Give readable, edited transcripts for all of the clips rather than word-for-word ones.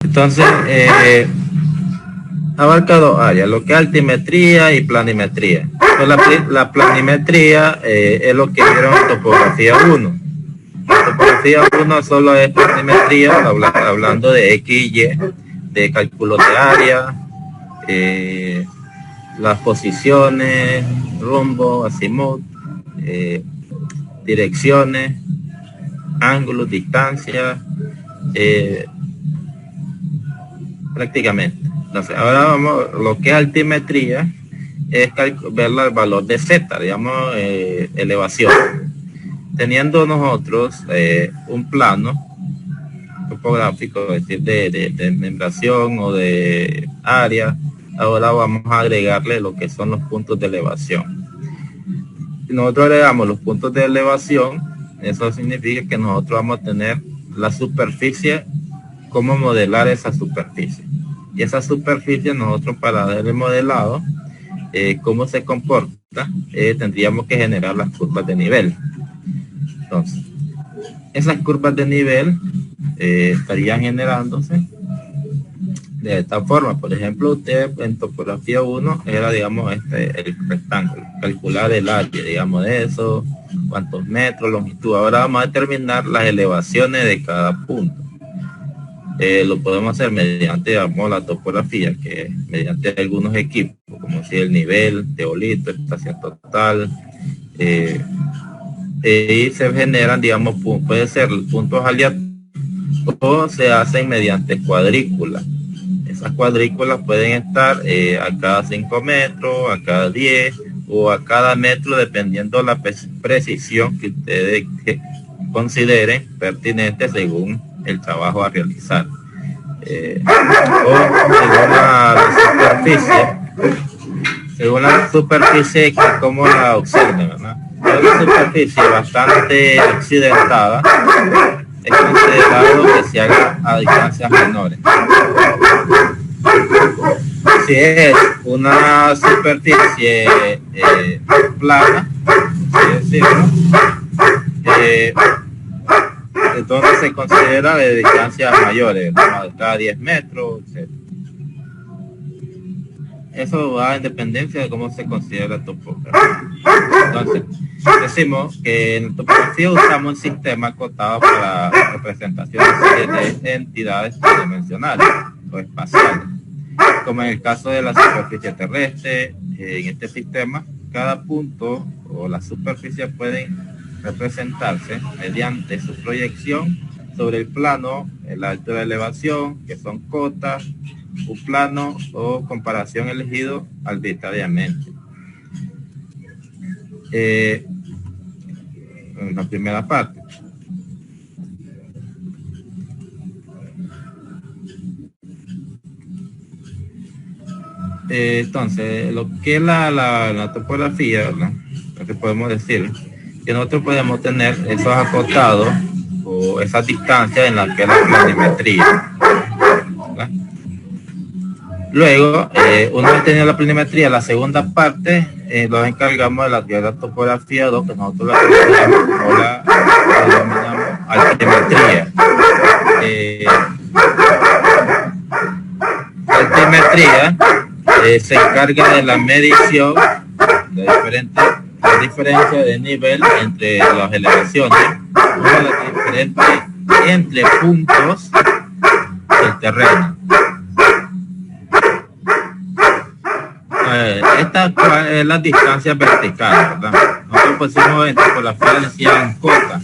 Entonces, abarca dos áreas, lo que es altimetría y planimetría. Entonces, la planimetría es lo que vieron en topografía 1. La topografía 1 solo es planimetría, hablando de X y Y, de cálculos de área, las posiciones, rumbo, azimut, direcciones, ángulos, distancia, prácticamente. Entonces, ahora vamos, lo que es altimetría es ver el valor de Z, digamos, elevación. Teniendo nosotros un plano topográfico, es decir, de membración o de área, ahora vamos a agregarle lo que son los puntos de elevación. Si nosotros agregamos los puntos de elevación, eso significa que nosotros vamos a tener la superficie, cómo modelar esa superficie. Y esa superficie nosotros, para ver el modelado, cómo se comporta, tendríamos que generar las curvas de nivel. Entonces, esas curvas de nivel estarían generándose de esta forma. Por ejemplo, usted en topografía 1 era, digamos, el rectángulo, calcular el área, digamos, de eso, cuántos metros, longitud. Ahora vamos a determinar las elevaciones de cada punto. Lo podemos hacer mediante, digamos, la topografía, que es mediante algunos equipos, como si el nivel, teolito, estación total, y se generan, digamos, puede ser puntos aleatorios o se hacen mediante cuadrículas. Esas cuadrículas pueden estar a cada 5 metros, a cada 10 o a cada metro, dependiendo la precisión que ustedes consideren pertinente según el trabajo a realizar. Según la superficie que como la observen, ¿verdad? Pero la superficie bastante accidentada es considerado que se haga a distancias menores. Si es una superficie plana, así decirlo, entonces se considera de distancias mayores, ¿no? Cada 10 metros, etc. Eso va en dependencia de cómo se considera la topografía. Entonces, decimos que en la topografía usamos un sistema acotado para la representación de entidades tridimensionales o espaciales. Como en el caso de la superficie terrestre, en este sistema, cada punto o la superficie pueden representarse mediante su proyección sobre el plano, la altura de elevación, que son cotas, un plano o comparación elegido arbitrariamente. En la primera parte. Entonces, lo que es la topografía, ¿verdad? Lo que podemos decir, que nosotros podemos tener esos acotados o esas distancias en las que es la planimetría, ¿verdad? Luego, una vez tenido la planimetría, la segunda parte, nos encargamos de la topografía 2, que nosotros la denominamos altimetría. Altimetría se encarga de la medición de la diferencia de nivel entre las elevaciones, o la diferencia entre puntos del terreno. Esta es la distancia vertical, ¿verdad? Nosotros pusimos en topografía, decían cotas.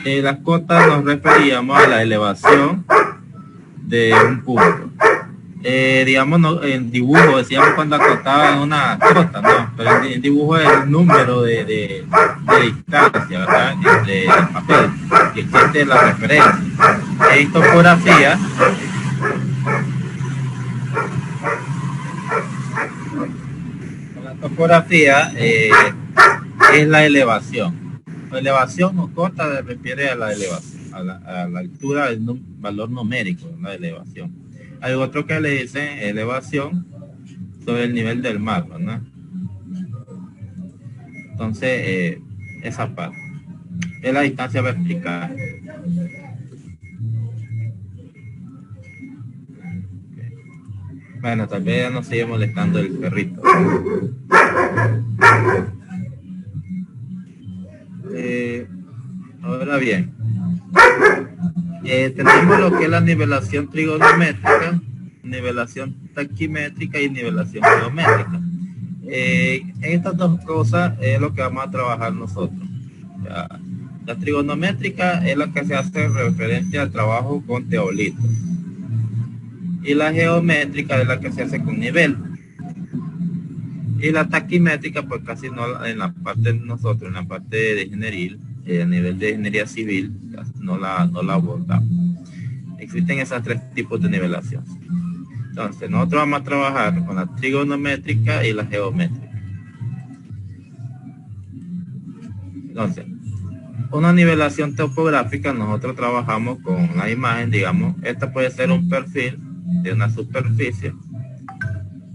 Las cotas nos referíamos a la elevación de un punto. Digamos, no, en dibujo decíamos cuando acotaban una cota, ¿no? Pero en dibujo es el número de distancia, ¿verdad? Entre el papel, que existe la referencia. En topografía, es la elevación. La elevación o cota se refiere a la elevación, a la altura del valor numérico de la elevación. Hay otro que le dicen elevación sobre el nivel del mar, ¿no? Entonces, esa parte es la distancia vertical. Bueno, tal vez ya nos sigue molestando el perrito. Ahora bien, tenemos lo que es la nivelación trigonométrica, nivelación taquimétrica y nivelación geométrica. En estas dos cosas es lo que vamos a trabajar nosotros. La trigonométrica es la que se hace referencia al trabajo con teolitos. Y la geométrica es la que se hace con nivel. Y la taquimétrica, pues casi no en la parte de nosotros, en la parte de ingeniería, a nivel de ingeniería civil, no la abordamos. Existen esos tres tipos de nivelación. Entonces, nosotros vamos a trabajar con la trigonométrica y la geométrica. Entonces, una nivelación topográfica, nosotros trabajamos con la imagen, digamos, esta puede ser un perfil de una superficie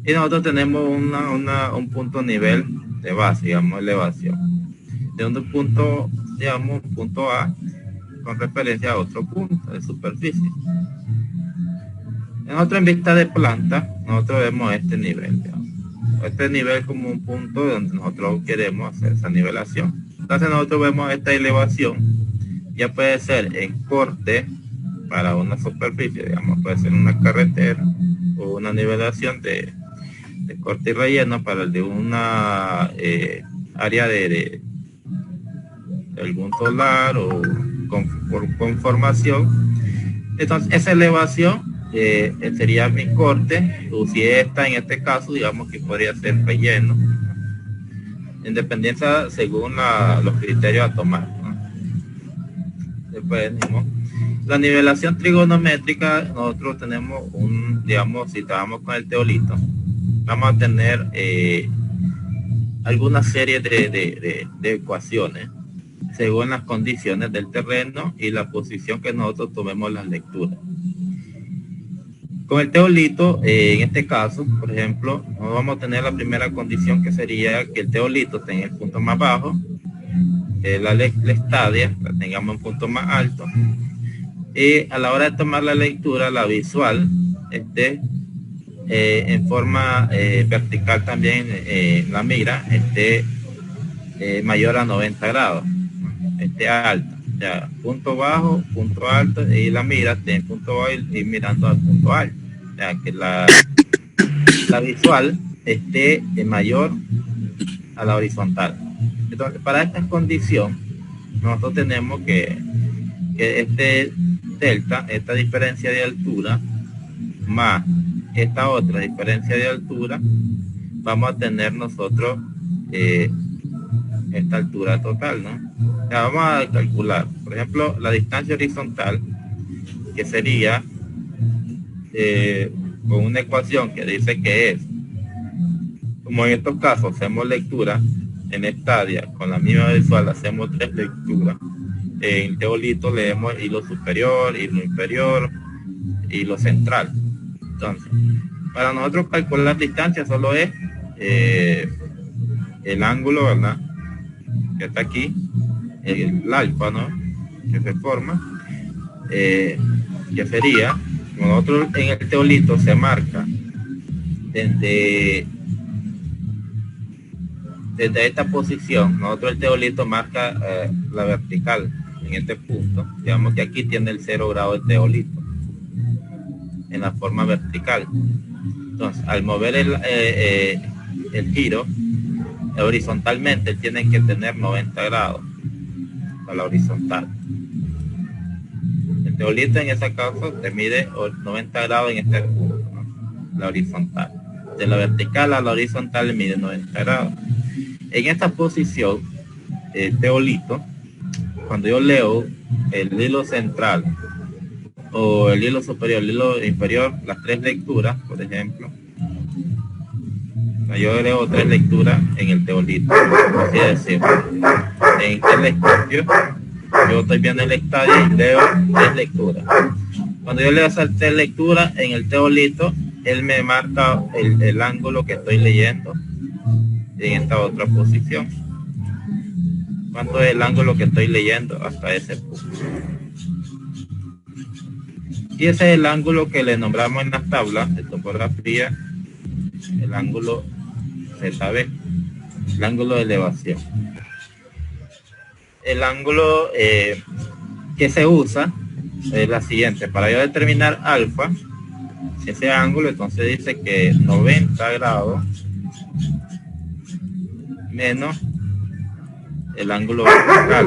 y nosotros tenemos un punto nivel de base, digamos, elevación de un punto, digamos, un punto A con referencia a otro punto de superficie. Nosotros en vista de planta, nosotros vemos este nivel, digamos. Este nivel como un punto donde nosotros queremos hacer esa nivelación. Entonces nosotros vemos esta elevación, ya puede ser en corte para una superficie, digamos, puede ser una carretera o una nivelación de corte y relleno para el de una área de algún solar o por conformación. Entonces esa elevación sería mi corte, o si esta en este caso, digamos que podría ser relleno, en dependencia según los criterios a tomar, ¿no? Después tenemos la nivelación trigonométrica. Nosotros tenemos digamos, si trabajamos con el teolito, vamos a tener alguna serie de ecuaciones según las condiciones del terreno y la posición que nosotros tomemos las lecturas. Con el teolito, en este caso, por ejemplo, nos vamos a tener la primera condición, que sería que el teolito esté en el punto más bajo, la estadia la tengamos en punto más alto, y a la hora de tomar la lectura, la visual esté en forma vertical también, la mira esté mayor a 90 grados, esté alta. O sea, punto bajo, punto alto, y la mira esté en punto bajo y mirando al punto alto. O sea, que la visual esté mayor a la horizontal. Entonces, para esta condición, nosotros tenemos que este delta, esta diferencia de altura, más esta otra diferencia de altura, vamos a tener nosotros esta altura total, ¿no? Ya vamos a calcular, por ejemplo, la distancia horizontal, que sería con una ecuación que dice que es, como en estos casos hacemos lectura en estadia, con la misma visual hacemos 3 lecturas. En teolito leemos hilo superior, hilo inferior, hilo central. Entonces, para nosotros calcular distancia solo es el ángulo, ¿verdad?, que está aquí, el alfa, ¿no?, que se forma, que sería, nosotros en el teolito se marca desde esta posición. Nosotros el teolito marca la vertical en este punto. Digamos que aquí tiene el 0 grado el teolito en la forma vertical. Entonces, al mover el giro horizontalmente, tiene que tener 90 grados a la horizontal. El teolito en ese caso te mide 90 grados en este punto, ¿no?, la horizontal. De la vertical a la horizontal le mide 90 grados. En esta posición, teolito, cuando yo leo el hilo central o el hilo superior, el hilo inferior, las 3 lecturas, por ejemplo, yo leo 3 lecturas en el teolito, así decir, en el telescopio yo estoy viendo el estadio y leo 3 lecturas. Cuando yo leo esas 3 lecturas en el teolito, él me marca el ángulo que estoy leyendo en esta otra posición. ¿Cuánto es el ángulo que estoy leyendo hasta ese punto? Y ese es el ángulo que le nombramos en las tablas de topografía, el ángulo ZB, el ángulo de elevación. El ángulo que se usa es la siguiente: para yo determinar alfa, ese ángulo, entonces dice que 90 grados menos el ángulo vertical.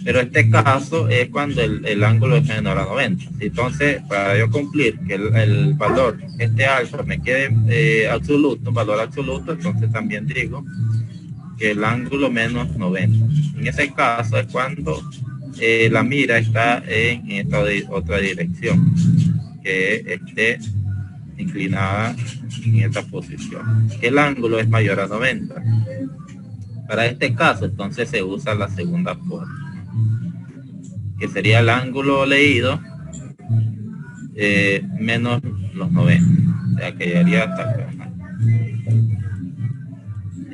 Pero este caso es cuando el ángulo es menor a 90. Entonces, para yo cumplir que el valor, este alfa, me quede absoluto, un valor absoluto, entonces también digo que el ángulo menos 90. En ese caso es cuando la mira está en esta otra dirección, que esté inclinada en esta posición. El ángulo es mayor a 90. Para este caso, entonces se usa la segunda forma, que sería el ángulo leído menos los 90. O sea, que llegaría hasta acá,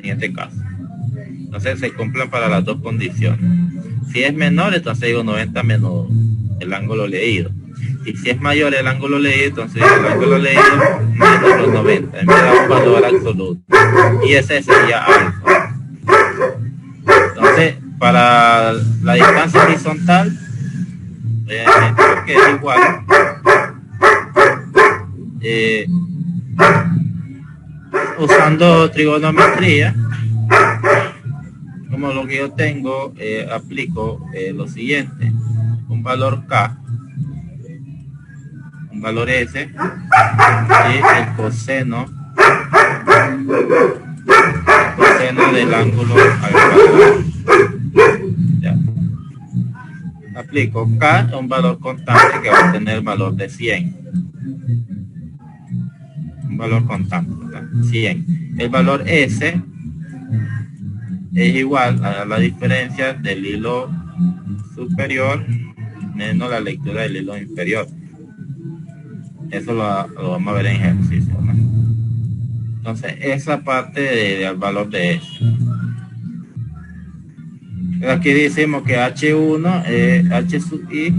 en este caso. Entonces se cumplen para las dos condiciones. Si es menor, entonces digo 90 menos el ángulo leído. Y si es mayor el ángulo leído, entonces el ángulo leído menos los 90. Me da un valor absoluto. Y ese sería alfa. Entonces, para la distancia horizontal, que es igual, usando trigonometría, como lo que yo tengo, aplico lo siguiente: un valor K, un valor S, y el coseno del ángulo al cuadrado. Ya. Aplico K, un valor constante que va a tener el valor de 100. Un valor constante, ¿verdad? 100. El valor S es igual a la diferencia del hilo superior menos la lectura del hilo inferior. Eso lo vamos a ver en ejercicio, ¿no? Entonces, esa parte del valor de S. Aquí decimos que H1 es H sub I,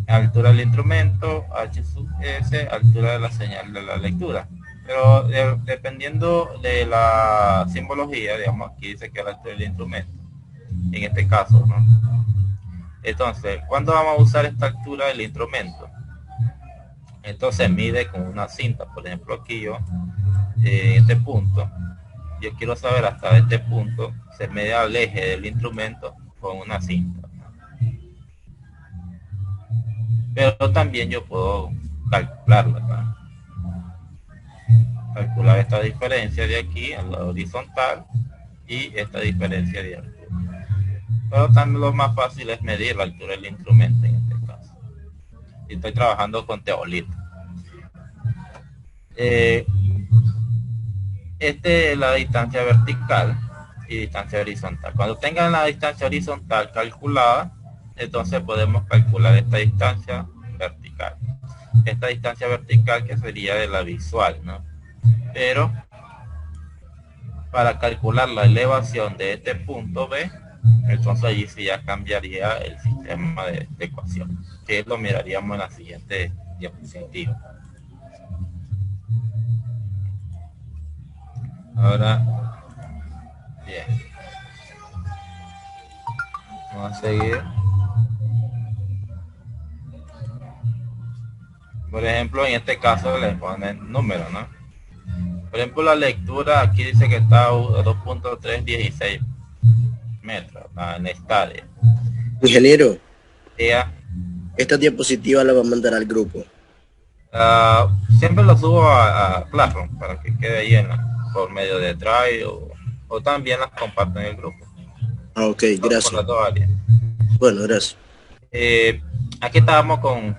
altura del instrumento, H sub S, altura de la señal de la lectura. Pero dependiendo de la simbología, digamos, aquí dice que la altura del instrumento, en este caso, ¿no? Entonces, ¿cuándo vamos a usar esta altura del instrumento? Entonces mide con una cinta. Por ejemplo, aquí yo, en este punto, yo quiero saber hasta este punto, se mide al eje del instrumento con una cinta. Pero también yo puedo calcularla, ¿no? Calcular esta diferencia de aquí a la horizontal y esta diferencia de altura. Pero también lo más fácil es medir la altura del instrumento en este caso. Y estoy trabajando con teolito. Este es la distancia vertical y distancia horizontal. Cuando tengan la distancia horizontal calculada, entonces podemos calcular esta distancia vertical. Esta distancia vertical que sería de la visual, ¿no? Pero para calcular la elevación de este punto B, entonces allí sí ya cambiaría el sistema de ecuación, que lo miraríamos en la siguiente diapositiva. Ahora, bien, vamos a seguir. Por ejemplo, en este caso le ponen número, ¿no? Por ejemplo, la lectura aquí dice que está a 2.316 metros, ¿no? En estadio. Ingeniero, Ya. esta diapositiva la va a mandar al grupo. Siempre lo subo a Classroom para que quede ahí por medio de Drive o también las comparto en el grupo. Ok, gracias. Por las dos áreas. Bueno, gracias. Aquí estábamos con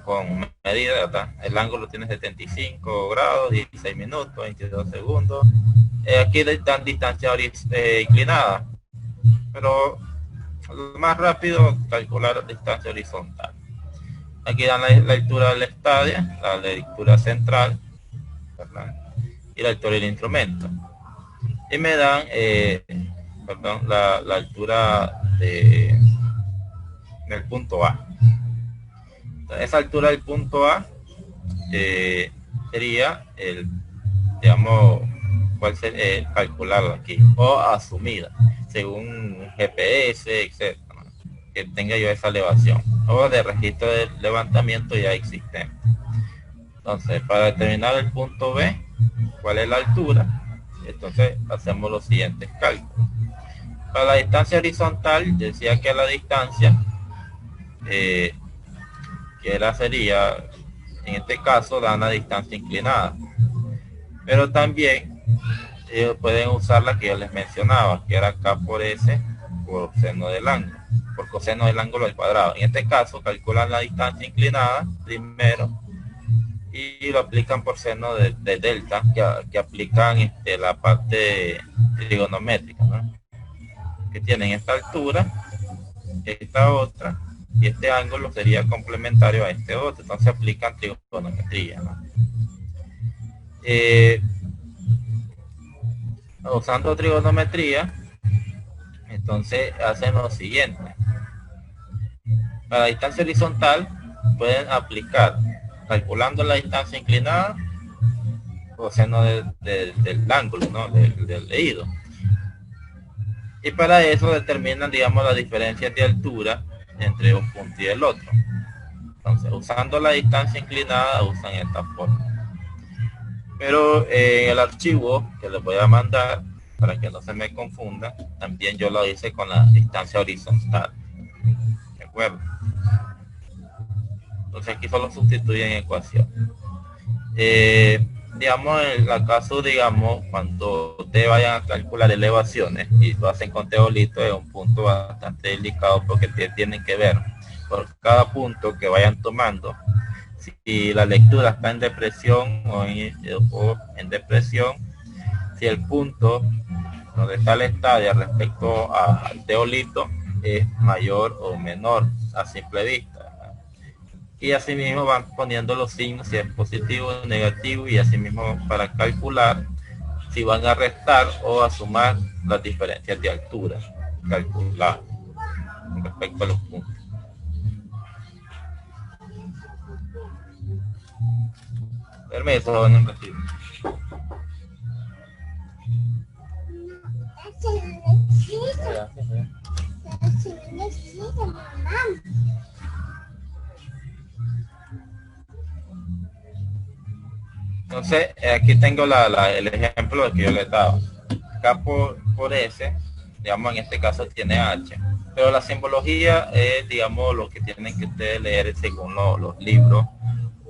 medidas, ¿verdad? El ángulo tiene 75 grados, 16 minutos, 22 segundos. Aquí dan distancia inclinada, pero lo más rápido calcular la distancia horizontal. Aquí dan la altura del estadio, la lectura central, ¿verdad? Y la altura del instrumento. Y me dan la altura del punto A. Esa altura del punto A sería el, digamos, cuál sería calcularla aquí, o asumida, según GPS, etcétera, ¿no? Que tenga yo esa elevación, o de registro de levantamiento ya existente. Entonces, para determinar el punto B, cuál es la altura, entonces hacemos los siguientes cálculos. Para la distancia horizontal, decía que la distancia que sería, en este caso, da una distancia inclinada. Pero también ellos pueden usar la que yo les mencionaba, que era K por S por seno del ángulo, por coseno del ángulo al cuadrado. En este caso, calculan la distancia inclinada primero y lo aplican por seno de delta, que aplican la parte trigonométrica, ¿no? Que tienen esta altura, esta otra, y este ángulo sería complementario a este otro. Entonces aplican trigonometría, ¿no? Usando trigonometría, entonces hacen lo siguiente. Para la distancia horizontal pueden aplicar, calculando la distancia inclinada, coseno del ángulo, ¿no? del leído. Y para eso determinan, digamos, las diferencias de altura entre un punto y el otro. Entonces, usando la distancia inclinada, usan esta forma. Pero en el archivo que les voy a mandar, para que no se me confunda, también yo lo hice con la distancia horizontal. ¿De acuerdo? Entonces aquí solo sustituyen ecuación. Digamos, en el caso, digamos, cuando ustedes vayan a calcular elevaciones y lo hacen con teolito, es un punto bastante delicado porque tienen que ver por cada punto que vayan tomando si la lectura está en depresión o en depresión, si el punto donde está la estadia respecto al teolito es mayor o menor a simple vista. Y asimismo van poniendo los signos, si es positivo o negativo, y asimismo para calcular si van a restar o a sumar las diferencias de altura calculadas con respecto a los puntos. Permiso, en un recibo. Entonces, aquí tengo el ejemplo que yo le daba. K por S, digamos, en este caso tiene H. Pero la simbología es, digamos, lo que tienen que ustedes leer según los libros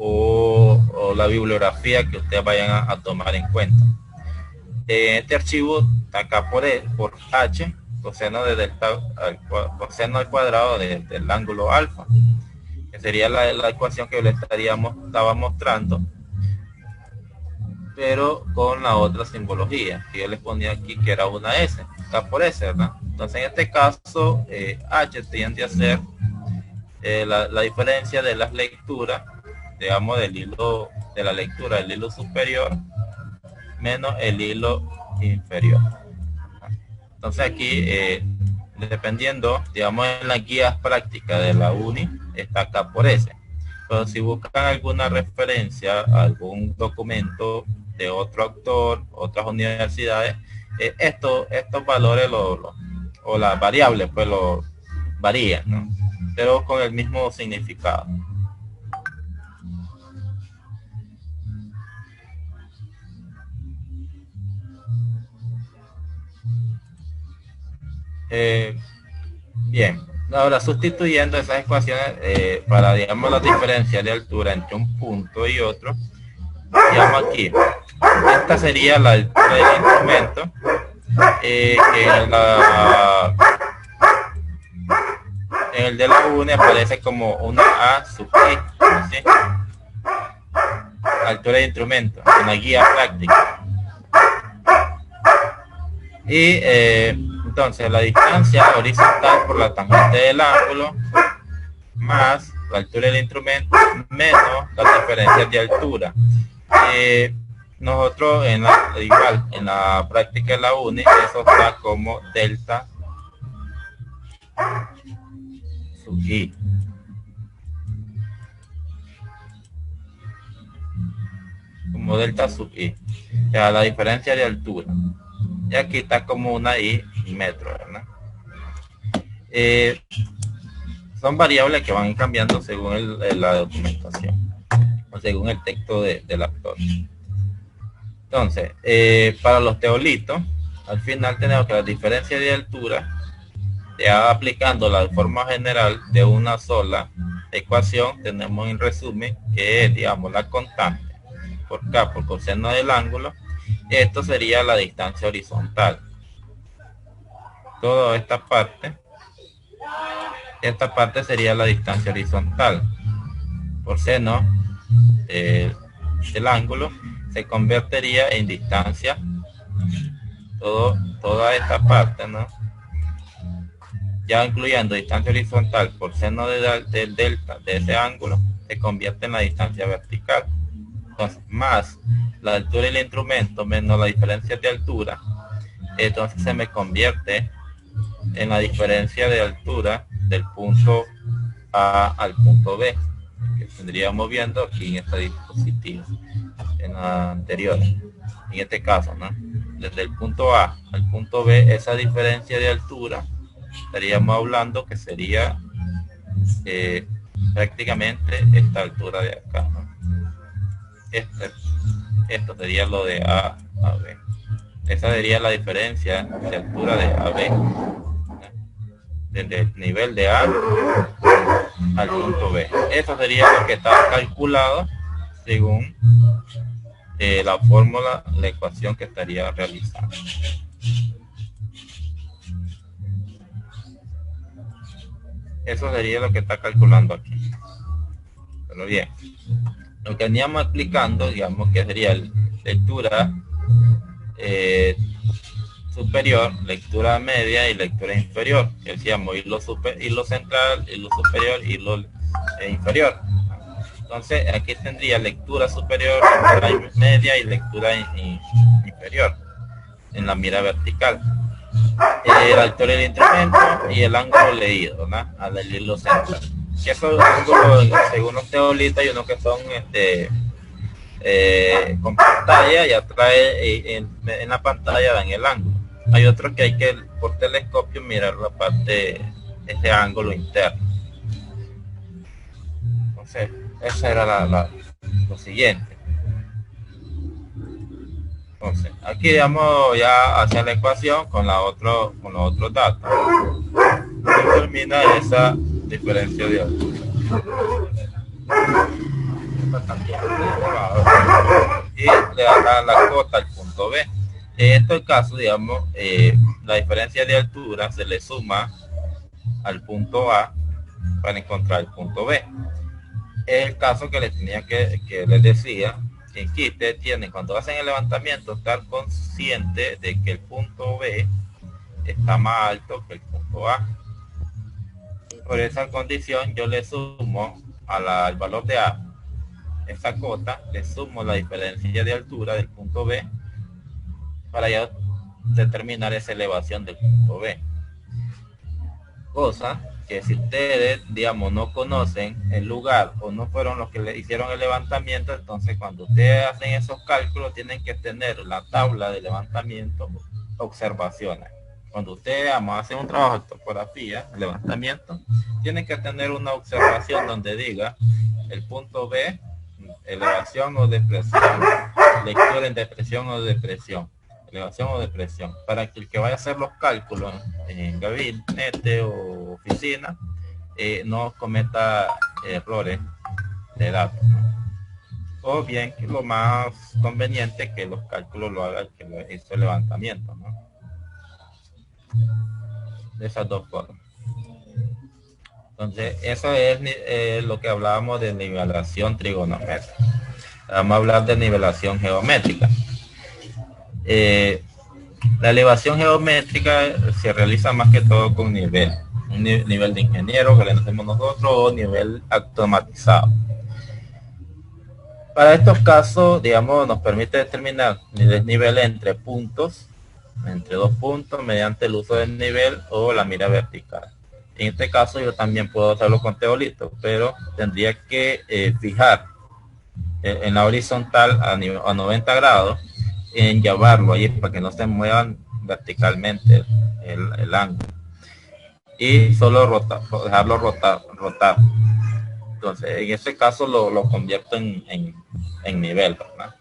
o la bibliografía que ustedes vayan a tomar en cuenta. Este archivo está K por H, coseno de delta coseno al cuadrado del ángulo alfa, que sería la ecuación que yo les estaba mostrando, pero con la otra simbología que yo les ponía aquí, que era una S, K por S, ¿verdad? Entonces en este caso H tiende a ser la diferencia de las lecturas, digamos, del hilo de la lectura del hilo superior menos el hilo inferior. Entonces aquí dependiendo, digamos, en las guías prácticas de la UNI está K por S, pero si buscan alguna referencia, algún documento de otro autor, otras universidades, estos valores o las variables pues lo varían, ¿no? Pero con el mismo significado. Bien, ahora sustituyendo esas ecuaciones para, digamos, la diferencia de altura entre un punto y otro, digamos aquí, esta sería la altura del instrumento, que en el de la UNE aparece como una A sub I, ¿sí? Altura de instrumento, en la guía práctica. Y entonces la distancia horizontal por la tangente del ángulo más la altura del instrumento menos las diferencias de altura. Nosotros igual en la práctica de la UNI eso está como delta sub I. o delta sub i, ya la diferencia de altura. Y aquí está como una i metro, ¿verdad? Son variables que van cambiando según la documentación o según el texto del actor. Entonces, para los teolitos, al final tenemos que la diferencia de altura, ya aplicando la forma general de una sola ecuación, tenemos en resumen que es, digamos, la constante por K por coseno del ángulo. Esto sería la distancia horizontal. Toda esta parte sería la distancia horizontal. Por seno del ángulo se convertiría en distancia. Toda esta parte, ¿no? Ya incluyendo distancia horizontal por seno del delta de ese ángulo, se convierte en la distancia vertical. Entonces, más la altura del instrumento menos la diferencia de altura, entonces se me convierte en la diferencia de altura del punto A al punto B, que tendríamos viendo aquí en esta diapositiva, en la anterior, en este caso, ¿no? Desde el punto A al punto B, esa diferencia de altura, estaríamos hablando que sería prácticamente esta altura de acá, ¿no? Esto sería lo de A a B. Esa sería la diferencia de altura de A a B, ¿no? Desde el nivel de A al punto B. Eso sería lo que está calculado según la fórmula, la ecuación que estaría realizando. Eso sería lo que está calculando aquí. Pero bien, lo que veníamos explicando, digamos que sería lectura superior, lectura media y lectura inferior. Decíamos hilo central, hilo superior, hilo inferior. Entonces aquí tendría lectura superior, lectura media y lectura inferior en la mira vertical. La altura del instrumento y el ángulo leído, ¿no? Al hilo central. Que esos ángulos, según los teolitas, hay unos que son con pantalla, ya trae en la pantalla dan el ángulo. Hay otros que hay que por telescopio mirar la parte, ese ángulo interno. Entonces, esa era lo siguiente. Entonces, aquí vamos ya hacia la ecuación con los otros datos. Determina esa diferencia de altura. Y le da la cota al punto B. En este caso, digamos, la diferencia de altura se le suma al punto A para encontrar el punto B. Es el caso que les tenía que les decía, que aquí ustedes tienen, cuando hacen el levantamiento, estar consciente de que el punto B está más alto que el punto A. Por esa condición yo le sumo al valor de A, esa cota, le sumo la diferencia de altura del punto B para ya determinar esa elevación del punto B. Cosa que si ustedes, digamos, no conocen el lugar o no fueron los que le hicieron el levantamiento, entonces cuando ustedes hacen esos cálculos tienen que tener la tabla de levantamiento, observaciones. Cuando ustedes hacen un trabajo de topografía, levantamiento, tienen que tener una observación donde diga el punto B, elevación o depresión, lectura en depresión o depresión, elevación o depresión, para que el que vaya a hacer los cálculos en gabinete o oficina no cometa errores de datos, ¿no? O bien que lo más conveniente es que los cálculos lo haga el que lo hizo el levantamiento, ¿no? De esas dos formas. Entonces, eso es lo que hablábamos de nivelación trigonométrica. Vamos a hablar de nivelación geométrica. La elevación geométrica se realiza más que todo con nivel. Un nivel de ingeniero que le hacemos nosotros o nivel automatizado. Para estos casos, digamos, nos permite determinar el nivel entre puntos, entre dos puntos, mediante el uso del nivel o la mira vertical. En este caso yo también puedo hacerlo con teolito, pero tendría que fijar en la horizontal a 90 grados, en llevarlo ahí para que no se muevan verticalmente el ángulo. Y solo dejarlo rotar. Entonces, en este caso lo convierto en nivel, ¿verdad?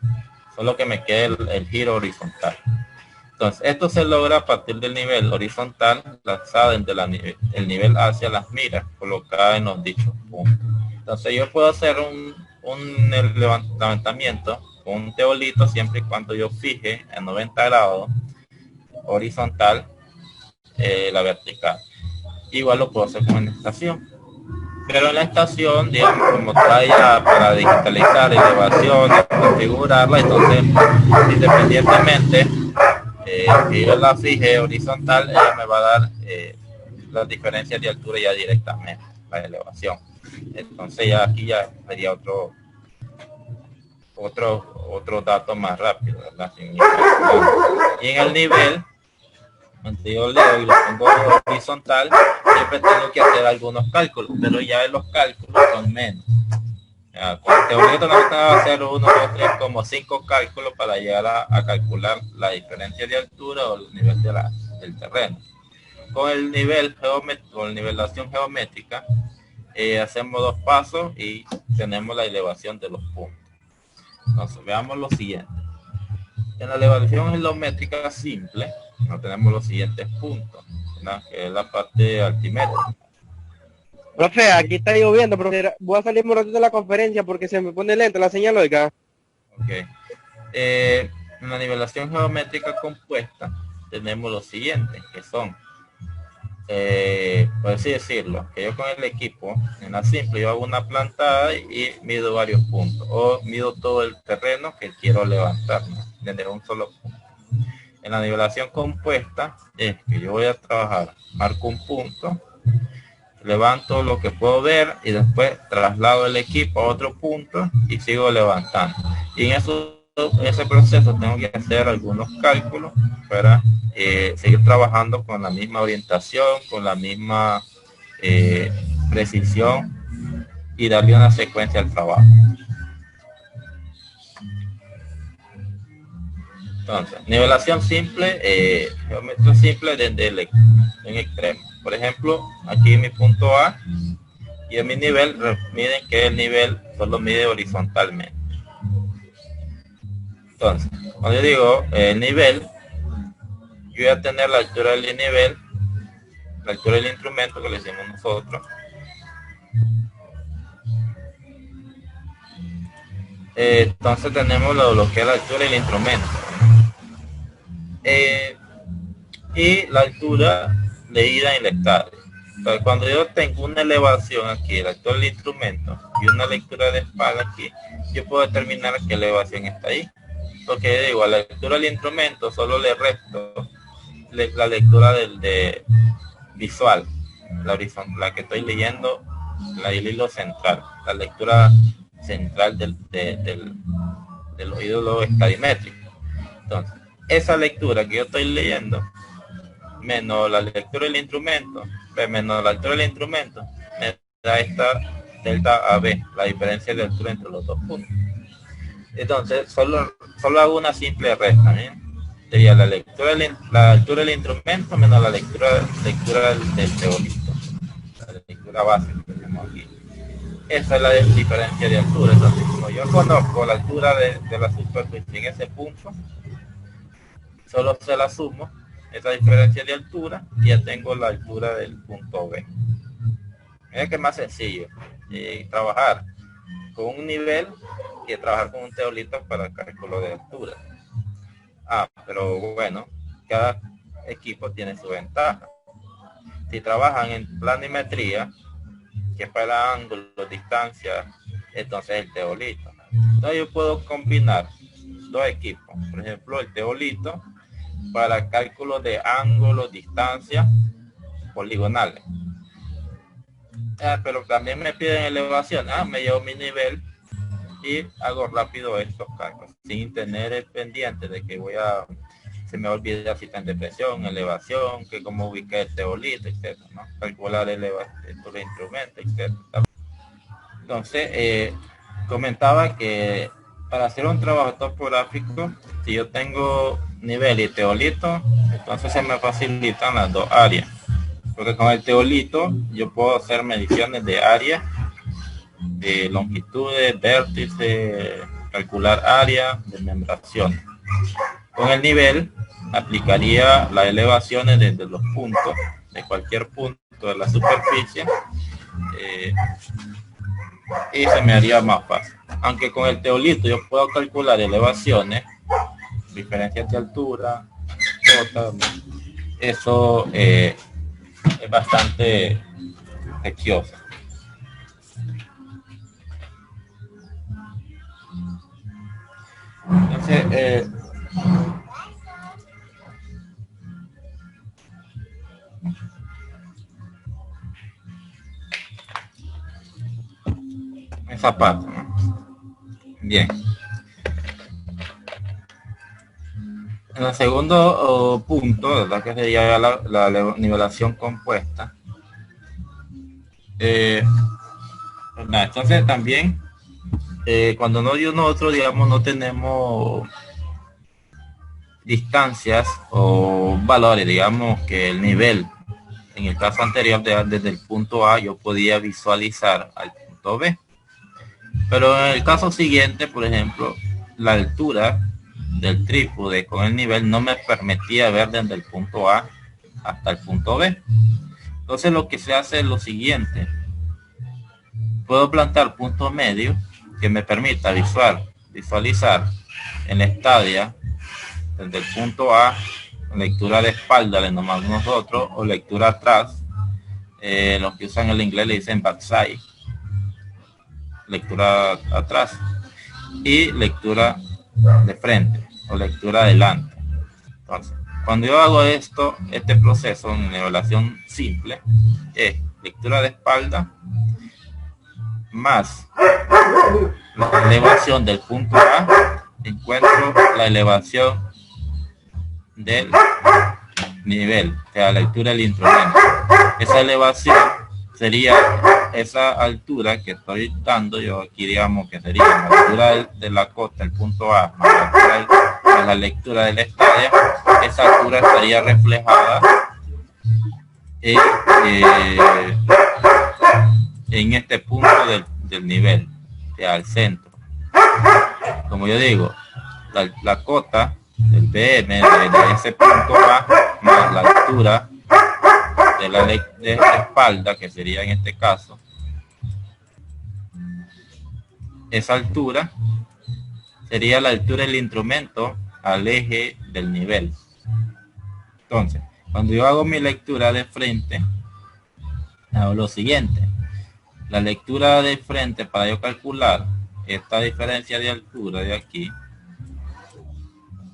Solo que me quede el giro horizontal. Entonces, esto se logra a partir del nivel horizontal lanzado desde el nivel hacia las miras, colocada en los dichos puntos. Entonces, yo puedo hacer un levantamiento con un teolito siempre y cuando yo fije en 90 grados horizontal la vertical. Igual lo puedo hacer con la estación. Pero en la estación, digamos, como trae para digitalizar elevaciones, configurarla, entonces independientemente que yo la fije horizontal, ella me va a dar las diferencias de altura ya directamente, la elevación. Entonces ya aquí ya sería otro dato más rápido, ¿verdad? Y en el nivel, donde yo leo y lo pongo horizontal, siempre tengo que hacer algunos cálculos, pero ya los cálculos son menos. Con teoría no estaba a hacer 1, 2, 3, como 5 cálculos para llegar a calcular la diferencia de altura o el nivel del terreno. Con el nivel geométrico, con nivelación geométrica, hacemos 2 pasos y tenemos la elevación de los puntos. Entonces veamos lo siguiente. En la elevación geométrica simple, no tenemos los siguientes puntos, ¿no? Que es la parte altimétrica. Profe, aquí está lloviendo, pero voy a salir un ratito de la conferencia porque se me pone lenta la señal, oiga. Ok. En la nivelación geométrica compuesta tenemos los siguientes, que son, por así decirlo, que yo con el equipo, en la simple, yo hago una plantada y mido varios puntos, o mido todo el terreno que quiero levantar, ¿no? Desde un solo punto. En la nivelación compuesta es que yo voy a trabajar, marco un punto, levanto lo que puedo ver y después traslado el equipo a otro punto y sigo levantando. Y en ese proceso tengo que hacer algunos cálculos para seguir trabajando con la misma orientación, con la misma precisión y darle una secuencia al trabajo. Entonces, nivelación simple, geometría simple desde un extremo. Por ejemplo, aquí mi punto A y en mi nivel, miren que el nivel solo mide horizontalmente. Entonces, cuando yo digo el nivel, yo voy a tener la altura del nivel, la altura del instrumento que le decimos nosotros. Entonces tenemos lo que es la altura del instrumento. Y la altura leída en hectáreas. Entonces, cuando yo tengo una elevación aquí, la altura del instrumento, y una lectura de espalda aquí, yo puedo determinar qué elevación está ahí. Porque digo, a la lectura del instrumento solo le resto la lectura de visual, la que estoy leyendo, el hilo central, la lectura central del oído estadimétrico. Entonces, esa lectura que yo estoy leyendo, menos la lectura del instrumento, menos la altura del instrumento, me da esta delta AB, la diferencia de altura entre los dos puntos. Entonces, solo hago una simple resta, ¿eh? Sería la altura del instrumento menos la lectura del teorito, la lectura básica que tenemos aquí. Esa es la diferencia de altura. Entonces, como yo conozco la altura de la superficie en ese punto, solo se la sumo, esa diferencia de altura, y ya tengo la altura del punto B. Mira que es más sencillo trabajar con un nivel que trabajar con un teolito para el cálculo de altura. Pero bueno, cada equipo tiene su ventaja. Si trabajan en planimetría, que es para ángulos, distancia, entonces el teolito. Entonces yo puedo combinar dos equipos. Por ejemplo, el teolito para cálculo de ángulos, distancia, poligonales. Pero también me piden elevación. Me llevo mi nivel y hago rápido estos cálculos sin tener el pendiente de que se me olvida si está en depresión, elevación, que cómo ubicar el teolito, etcétera, ¿no? Calcular el instrumento, etcétera. Entonces, comentaba que para hacer un trabajo topográfico, si yo tengo nivel y teolito, entonces se me facilitan las dos áreas. Porque con el teolito yo puedo hacer mediciones de área, de longitudes, vértices, calcular área, de membración. Con el nivel aplicaría las elevaciones desde los puntos, de cualquier punto de la superficie, y se me haría más fácil. Aunque con el teolito yo puedo calcular elevaciones, diferencias de altura, eso es bastante tedioso. Entonces, esa parte, ¿no? Bien. En el segundo punto, ¿verdad? Que sería la nivelación compuesta. Entonces también, cuando nosotros, digamos, no tenemos distancias o valores, digamos que el nivel, en el caso anterior, desde el punto A, yo podía visualizar al punto B. Pero en el caso siguiente, por ejemplo, la altura del trípode con el nivel no me permitía ver desde el punto A hasta el punto B. Entonces lo que se hace es lo siguiente: puedo plantar punto medio que me permita visualizar en la estadia desde el punto A, lectura de espalda le nomás nosotros, o lectura atrás, los que usan el inglés le dicen backside, lectura atrás, y lectura de frente o lectura adelante. Entonces, cuando yo hago este proceso en nivelación simple, es lectura de espalda más la elevación del punto A, encuentro la elevación del nivel, o sea, lectura del instrumento. Esa elevación sería esa altura que estoy dando yo aquí, digamos que sería la altura de la costa, el punto A, más la lectura de la estadia. Esa altura estaría reflejada en este punto del nivel, o sea, al centro. Como yo digo, la cota del BM de ese punto A más la altura de la espalda, que sería en este caso, esa altura sería la altura del instrumento al eje del nivel. Entonces, cuando yo hago mi lectura de frente, hago lo siguiente: la lectura de frente, para yo calcular esta diferencia de altura de aquí,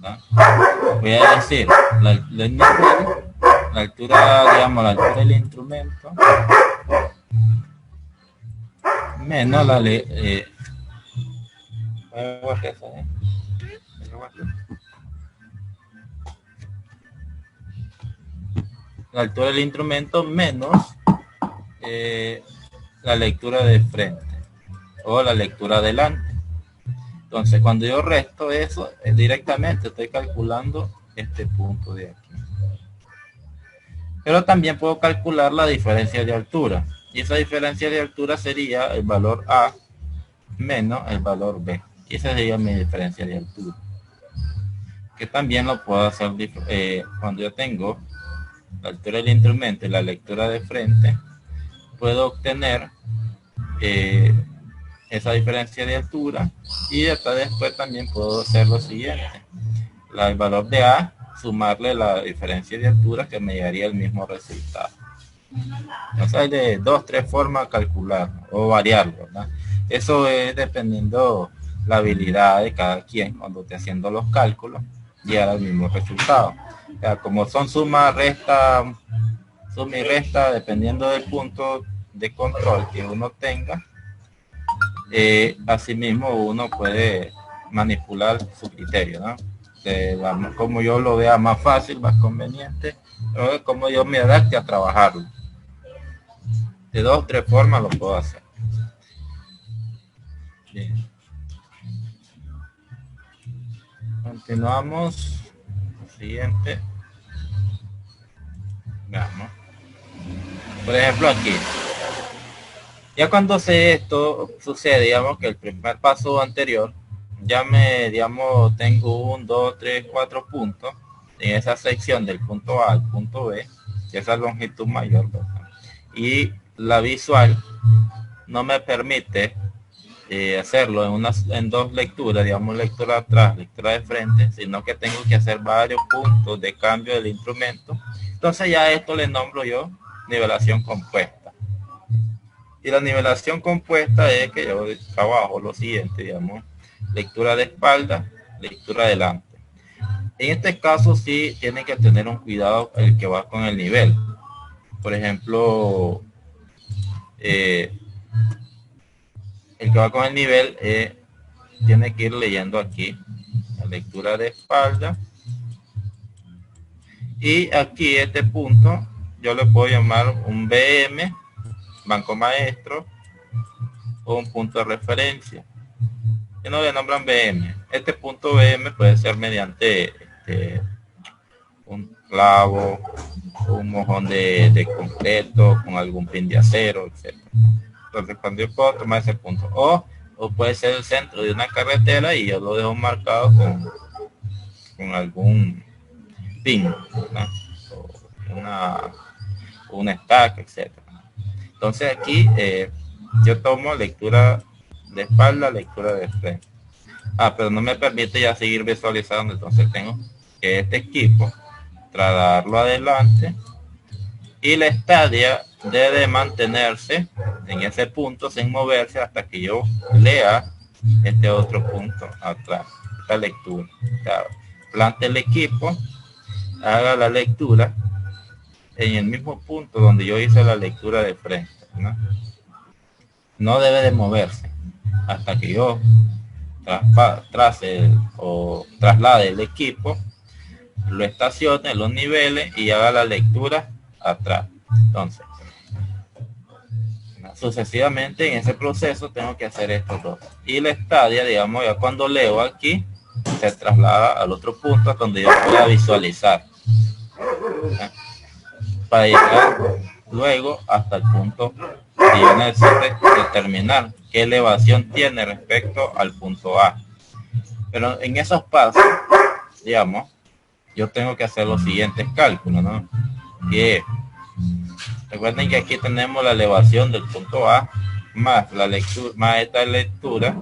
¿verdad? Voy a decir la altura, digamos, la altura del instrumento menos la altura del instrumento menos la lectura de frente o la lectura adelante. Entonces, cuando yo resto eso, directamente estoy calculando este punto de aquí. Pero también puedo calcular la diferencia de altura, y esa diferencia de altura sería el valor A menos el valor B, y esa sería mi diferencia de altura, que también lo puedo hacer cuando yo tengo la altura del instrumento y la lectura de frente. Puedo obtener esa diferencia de altura, y hasta después también puedo hacer lo siguiente: el valor de A, sumarle la diferencia de altura, que me daría el mismo resultado. Entonces hay de 2-3 formas de calcular o variarlo, ¿verdad? Eso es dependiendo la habilidad de cada quien cuando esté haciendo los cálculos, llegar al mismo resultado. O sea, como son suma y resta, dependiendo del punto de control que uno tenga, asimismo uno puede manipular su criterio, ¿no? Como yo lo vea más fácil, más conveniente, o como yo me adapte a trabajarlo. De 2-3 formas lo puedo hacer. Bien. Continuamos. Siguiente. Veamos. Por ejemplo, aquí. Ya cuando esto sucede, digamos que el primer paso anterior, ya digamos, tengo 1, 2, 3, 4 puntos en esa sección del punto A al punto B, que es la longitud mayor, ¿verdad? Y la visual no me permite hacerlo en dos lecturas, digamos, lectura atrás, lectura de frente, sino que tengo que hacer varios puntos de cambio del instrumento. Entonces ya esto le nombro yo nivelación compuesta. Y la nivelación compuesta es que yo trabajo lo siguiente, digamos, lectura de espalda, lectura delante. En este caso sí tiene que tener un cuidado el que va con el nivel. Por ejemplo, el que va con el nivel tiene que ir leyendo aquí la lectura de espalda. Y aquí este punto yo le puedo llamar un BM, banco maestro, o un punto de referencia. Que no le nombran BM. Este punto BM puede ser mediante un clavo, un mojón de concreto, con algún pin de acero, etc. Entonces cuando yo puedo tomar ese punto, o puede ser el centro de una carretera y yo lo dejo marcado con algún pin, ¿no? O una estaca, etc. Entonces aquí yo tomo lectura de espalda, lectura de frente. Pero no me permite ya seguir visualizando, entonces tengo que este equipo trasladarlo adelante y la estadia debe mantenerse en ese punto sin moverse hasta que yo lea este otro punto atrás, esta lectura. O sea, plante el equipo, haga la lectura en el mismo punto donde yo hice la lectura de frente, ¿no? No debe de moverse hasta que yo traslade el equipo, lo estacione, los niveles y haga la lectura atrás. Entonces, sucesivamente en ese proceso tengo que hacer estos dos. Y la estadia, digamos, ya cuando leo aquí, se traslada al otro punto donde yo pueda visualizar. Para llegar luego hasta el punto que yo necesite determinar qué elevación tiene respecto al punto A. Pero en esos pasos, digamos, yo tengo que hacer los siguientes cálculos, ¿no? Que recuerden que aquí tenemos la elevación del punto A más la lectura, más esta lectura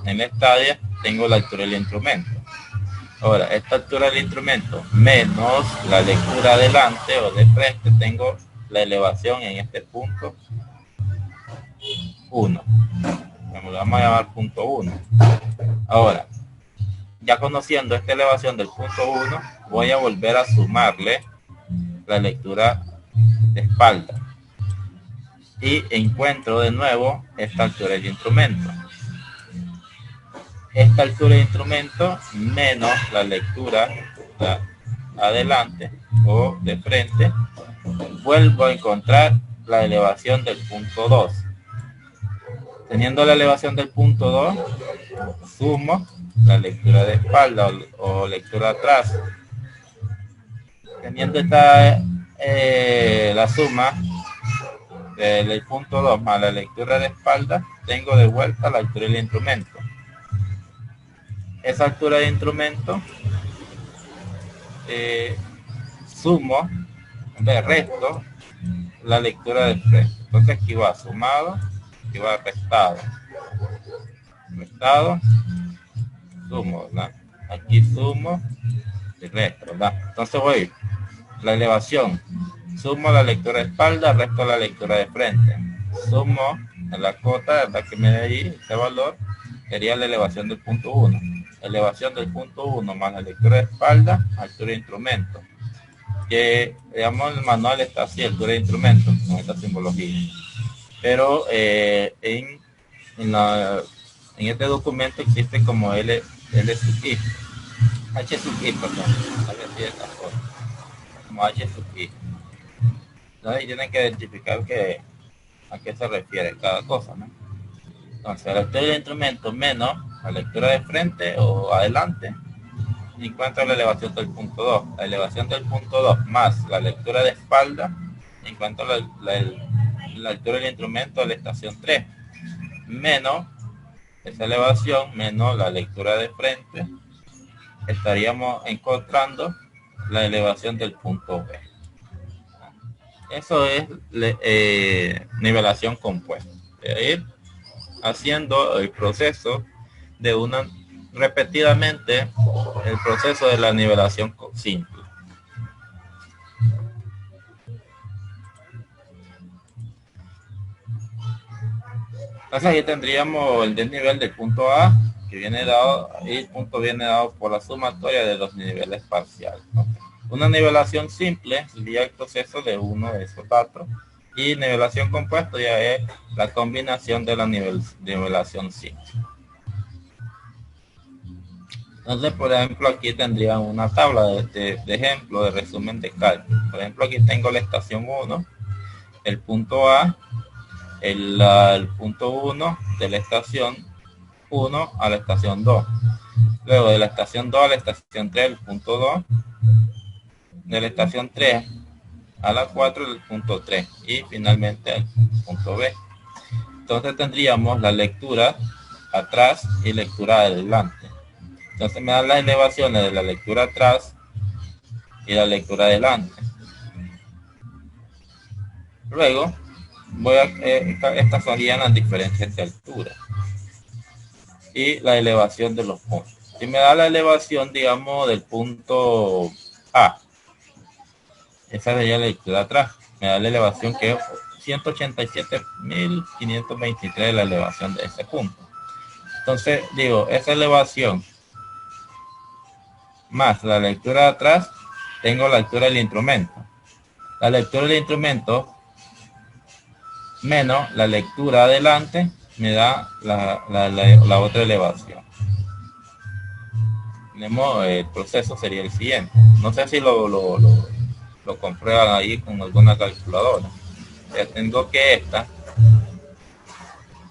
en la estadia, tengo la altura del instrumento. Ahora, esta altura del instrumento menos la lectura adelante o de frente, tengo la elevación en este punto 1. Lo vamos a llamar punto 1. Ahora, ya conociendo esta elevación del punto 1, voy a volver a sumarle la lectura de espalda. Y encuentro de nuevo esta altura del instrumento. Esta altura de instrumento menos la lectura adelante o de frente, vuelvo a encontrar la elevación del punto 2. Teniendo la elevación del punto 2, sumo la lectura de espalda o lectura atrás. Teniendo esta la suma del punto 2 más la lectura de espalda, tengo de vuelta la altura del instrumento. Esa altura de instrumento sumo, de resto, la lectura de frente. Entonces aquí va sumado, aquí va restado, sumo, ¿verdad? Aquí sumo y resto, ¿verdad? Entonces voy, la elevación, sumo la lectura de espalda, resto la lectura de frente, sumo en la cota, ¿verdad? Que me dé ahí ese valor, sería la elevación del punto 1. Elevación del punto 1 más la lectura de espalda, altura de instrumento. Que, digamos, el manual está así, altura de instrumento, con esta simbología. Pero en este documento existe como L sub I. H sub I, perdón. Como H sub I. Entonces tienen que identificar a qué se refiere cada cosa, ¿no? Entonces, la lectura del instrumento menos la lectura de frente o adelante, encuentro la elevación del punto 2. La elevación del punto 2 más la lectura de espalda, encuentro la lectura del instrumento de la estación 3, menos esa elevación, menos la lectura de frente, estaríamos encontrando la elevación del punto B. Eso es nivelación compuesta. De ir haciendo el proceso de una repetidamente, el proceso de la nivelación simple. Entonces aquí tendríamos el desnivel del punto A, que viene dado, y el punto viene dado por la sumatoria de los niveles parciales, ¿no? Una nivelación simple sería el proceso de uno de esos datos, y nivelación compuesta ya es la combinación de la nivelación simple. Entonces, por ejemplo, aquí tendría una tabla de ejemplo de resumen de cálculo. Por ejemplo, aquí tengo la estación 1, el punto A, el punto 1 de la estación 1 a la estación 2. Luego de la estación 2 a la estación 3, el punto 2. De la estación 3 a la 4, el punto 3. Y finalmente el punto B. Entonces tendríamos la lectura atrás y lectura adelante. Entonces me dan las elevaciones de la lectura atrás y la lectura adelante. Luego voy a estas serían las diferencias de altura y la elevación de los puntos. Si me da la elevación, digamos, del punto A, esa sería la lectura atrás. Me da la elevación que es 187.523 la elevación de ese punto. Entonces digo, esa elevación más la lectura de atrás, tengo la lectura del instrumento. La lectura del instrumento menos la lectura adelante me da la otra elevación. Tenemos el proceso sería el siguiente. No sé si lo comprueban ahí con alguna calculadora. Ya tengo que este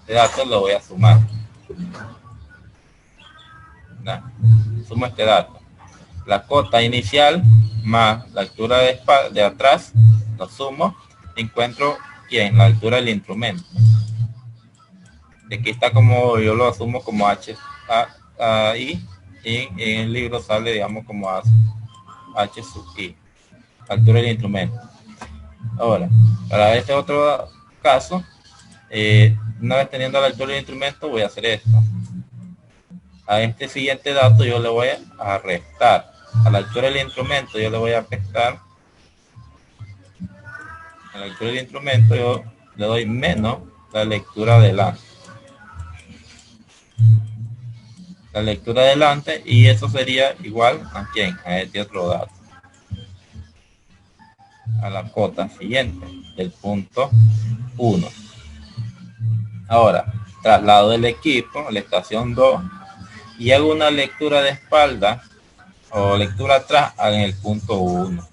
dato lo voy a sumar. ¿No? Sumo este dato. La cota inicial más la altura de atrás, lo sumo, encuentro ¿quién? La altura del instrumento. Aquí está como, yo lo asumo como H I, y en el libro sale, digamos, como H sub I, altura del instrumento. Ahora, para este otro caso, una vez teniendo la altura del instrumento, voy a hacer esto. A este siguiente dato yo le voy a restar. A la altura del instrumento yo le voy a restar. A la altura del instrumento yo le doy menos la lectura adelante. La lectura adelante, y eso sería igual a quién, a este otro dato, a la cota siguiente del punto 1. Ahora traslado del equipo a la estación 2 y hago una lectura de espalda o lectura atrás en el punto 1.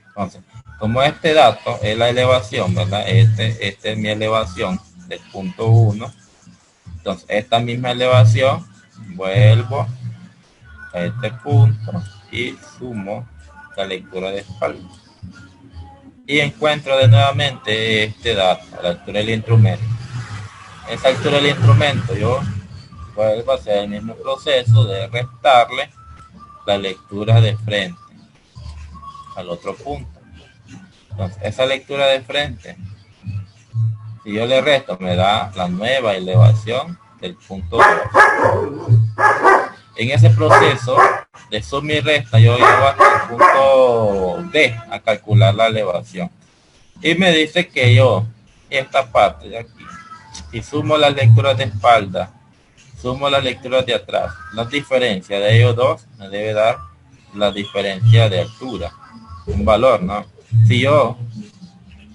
Entonces, como este dato es la elevación, ¿verdad? Este es mi elevación del punto 1. Entonces, esta misma elevación, vuelvo a este punto y sumo la lectura de espalda. Y encuentro de nuevamente este dato, la altura del instrumento. Esa altura del instrumento, yo vuelvo a hacer el mismo proceso de restarle la lectura de frente al otro punto. Entonces, esa lectura de frente, si yo le resto, me da la nueva elevación del punto 2. En ese proceso de suma y resta, yo llego hasta el punto D a calcular la elevación. Y me dice que yo, esta parte de aquí, si sumo las lecturas de espalda, sumo las lecturas de atrás, la diferencia de ellos dos me debe dar la diferencia de altura, un valor, ¿no? Si yo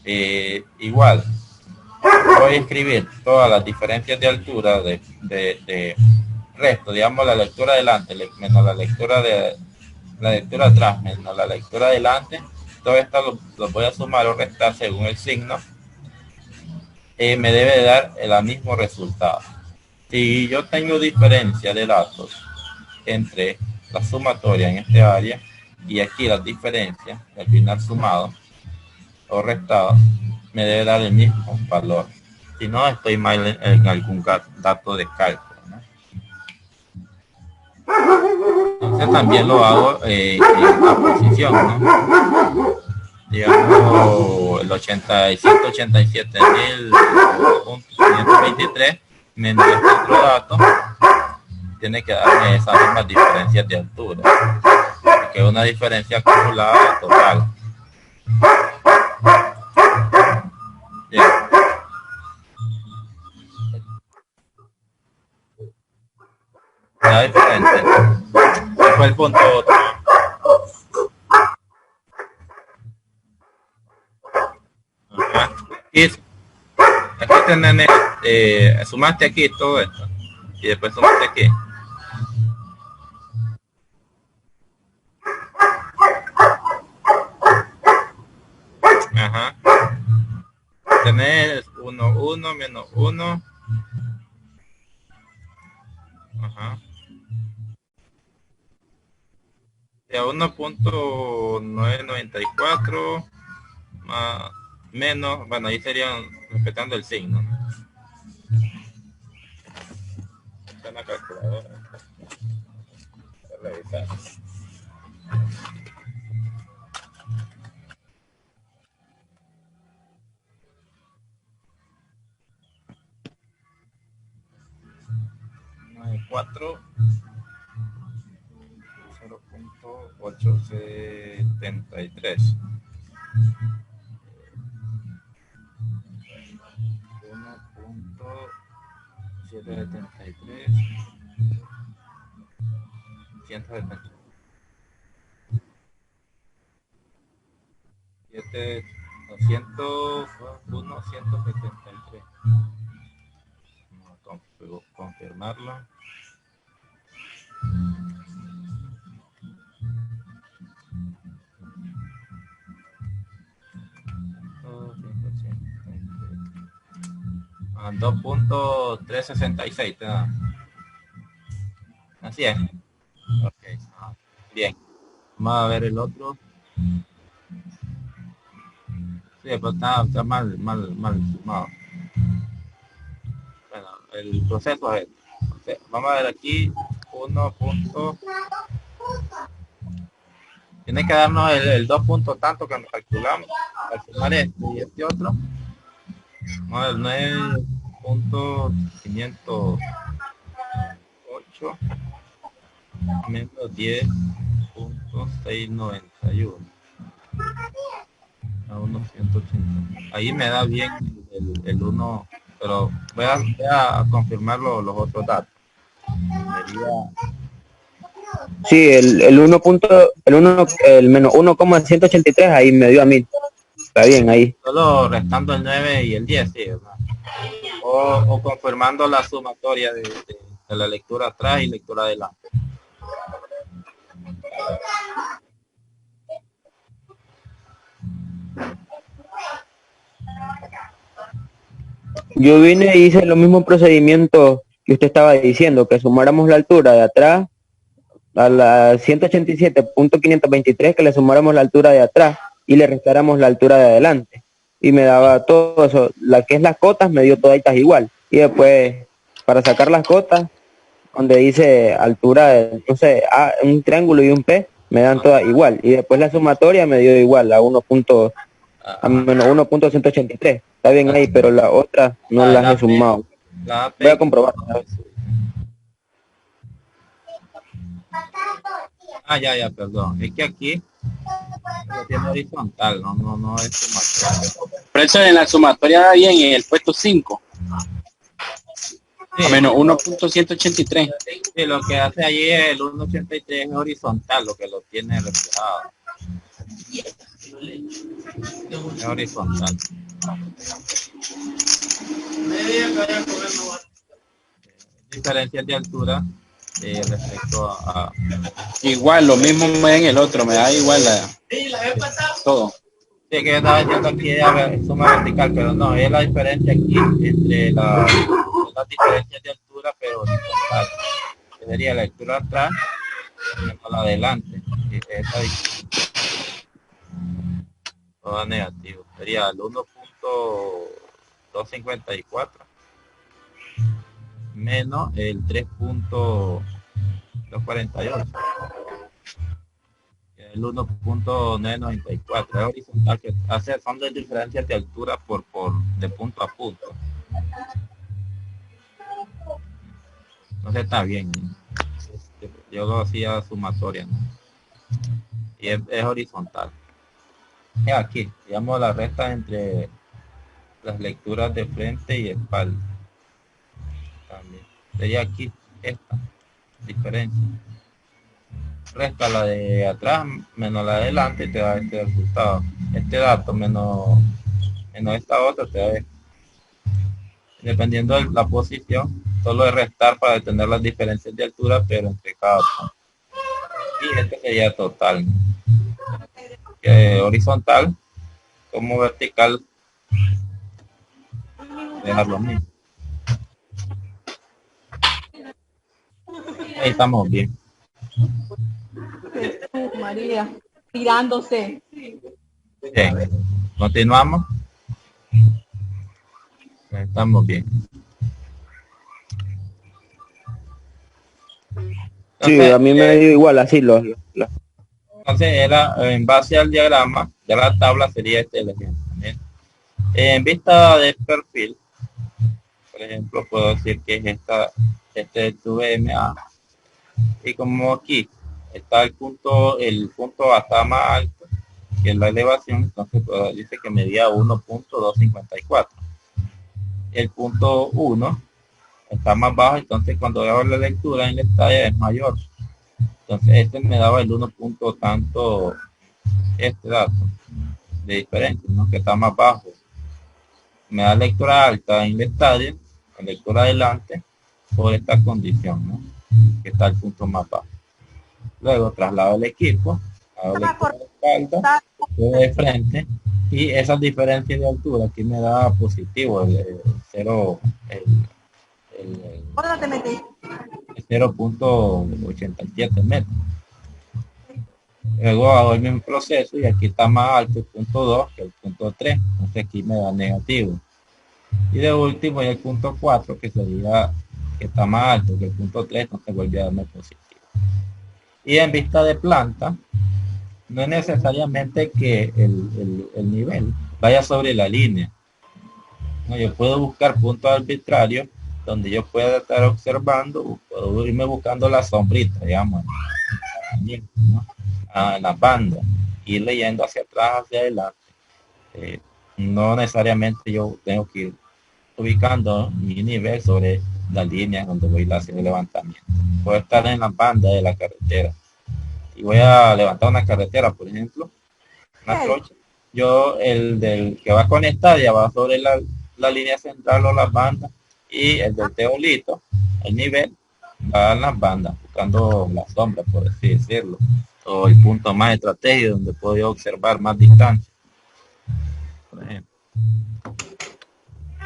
igual voy a escribir todas las diferencias de altura de resto, digamos la lectura adelante menos la lectura atrás menos la lectura adelante, todo esto lo voy a sumar o restar según el signo. me debe dar el mismo resultado. Si yo tengo diferencia de datos entre la sumatoria en este área y aquí las diferencias, al final sumado o restado, me debe dar el mismo valor. Si no, estoy mal en algún dato de cálculo, ¿no? Entonces también lo hago en la posición, ¿no? Digamos, el 187.523 menos este otro dato tiene que darme esas mismas diferencias de altura, que es una diferencia acumulada total. Bien. ¿Está diferente? ¿Cuál fue el punto otro? Y aquí tenés, sumaste aquí todo esto y después sumaste aquí. Ajá. Tenés 1, 1, menos 1. Ajá. Y a 1.994 más menos, bueno, ahí serían respetando el signo, ¿no? Está en la calculadora. Voy a revisar. No, 4 0.873 1.773 170 173. Vamos a confirmarlo. A 2.366 te da. Así es. Okay. Bien. Vamos a ver el otro. Sí, pero está mal sumado. Bueno, el proceso es este. Vamos a ver aquí 1. Tiene que darnos el 2 puntos tanto que nos calculamos al sumar este y este otro. No, el 9.508 menos 10.691 a 1.180. Ahí me da bien el 1, pero voy a confirmar los otros datos. Sí, el menos 1,183 ahí me dio a mí. Está bien ahí. Solo restando el 9 y el 10, sí, ¿verdad? O confirmando la sumatoria de la lectura atrás y lectura adelante. Yo vine y hice lo mismo procedimiento que usted estaba diciendo, que sumáramos la altura de atrás a la 187.523, que le sumáramos la altura de atrás y le restáramos la altura de adelante. Y me daba todo eso, la que es las cotas me dio toditas igual. Y después, para sacar las cotas, donde dice altura, entonces A, un triángulo y un P, me dan todas igual. Y después la sumatoria me dio igual, a menos 1.183. Está bien ahí, pero la otra no las he sumado. Voy a comprobar. Ya, perdón. Es que aquí lo tiene horizontal, no es sumatoria. Por eso en la sumatoria da bien en el puesto 5. Sí, a menos 1.183. Sí, lo que hace allí es el 1.83 es horizontal, lo que lo tiene reflejado. Es horizontal. Diferencias de altura respecto igual, lo mismo me da en el otro, me da igual todo. Sí, que estaba diciendo aquí suma vertical, pero no, es la diferencia aquí entre las diferencias de altura, pero horizontal. Que sería la altura atrás menos la adelante. Y esa todo negativo. Sería el 1.254 menos el 3.248. El 1.994 es horizontal, que hace son de diferencias de altura de punto a punto. Entonces está bien. Yo lo hacía sumatoria, ¿no? Y es horizontal. Y aquí, digamos la resta entre las lecturas de frente y espalda. También. Sería aquí esta diferencia. Resta la de atrás menos la de adelante y te da este resultado. Este dato menos esta otra te da este. Dependiendo de la posición, solo es restar para detener las diferencias de altura, pero entre cada punto. Y este sería total. Horizontal como vertical, dejar lo mismo. Ahí estamos bien. María, tirándose. Bien. Continuamos. Estamos bien. Sí, Entonces, a mí me dio igual así entonces era en base al diagrama, ya la tabla sería este el ejemplo. ¿Bien? En vista de perfil, por ejemplo, puedo decir que es este es tu VMA. Y como aquí está el punto A está más alto que la elevación, entonces pues, dice que medía 1.254. El punto 1 está más bajo, entonces cuando hago la lectura en la estadia es mayor. Entonces este me daba el 1 punto tanto este dato de diferencia, ¿no? Que está más bajo. Me da lectura alta en la estadia, en lectura adelante, por esta condición, ¿no? Que está el punto más bajo. Luego traslado el equipo, hago lectura de espalda, de frente, y esas diferencias de altura aquí me da positivo el 0.87 metros. Luego hago el mismo proceso y aquí está más alto el punto 2 que el punto 3, entonces aquí me da negativo. Y de último el punto 4, que sería que está más alto que el punto 3, entonces vuelve a darme positivo. Y en vista de planta, no es necesariamente que el nivel vaya sobre la línea. No, yo puedo buscar puntos arbitrarios donde yo pueda estar observando, puedo irme buscando la sombrita, digamos, ¿no? En las bandas, ir leyendo hacia atrás, hacia adelante. No necesariamente yo tengo que ir ubicando mi nivel sobre la línea donde voy a hacer el levantamiento. Puedo estar en la banda de la carretera y voy a levantar una carretera, por ejemplo, una trocha. Yo, el del que va con esta ya va sobre la línea central o las bandas, y el del teolito, el nivel, va en las bandas, buscando la sombra, por así decirlo, o el punto más estratégico donde puedo yo observar más distancia, por ejemplo.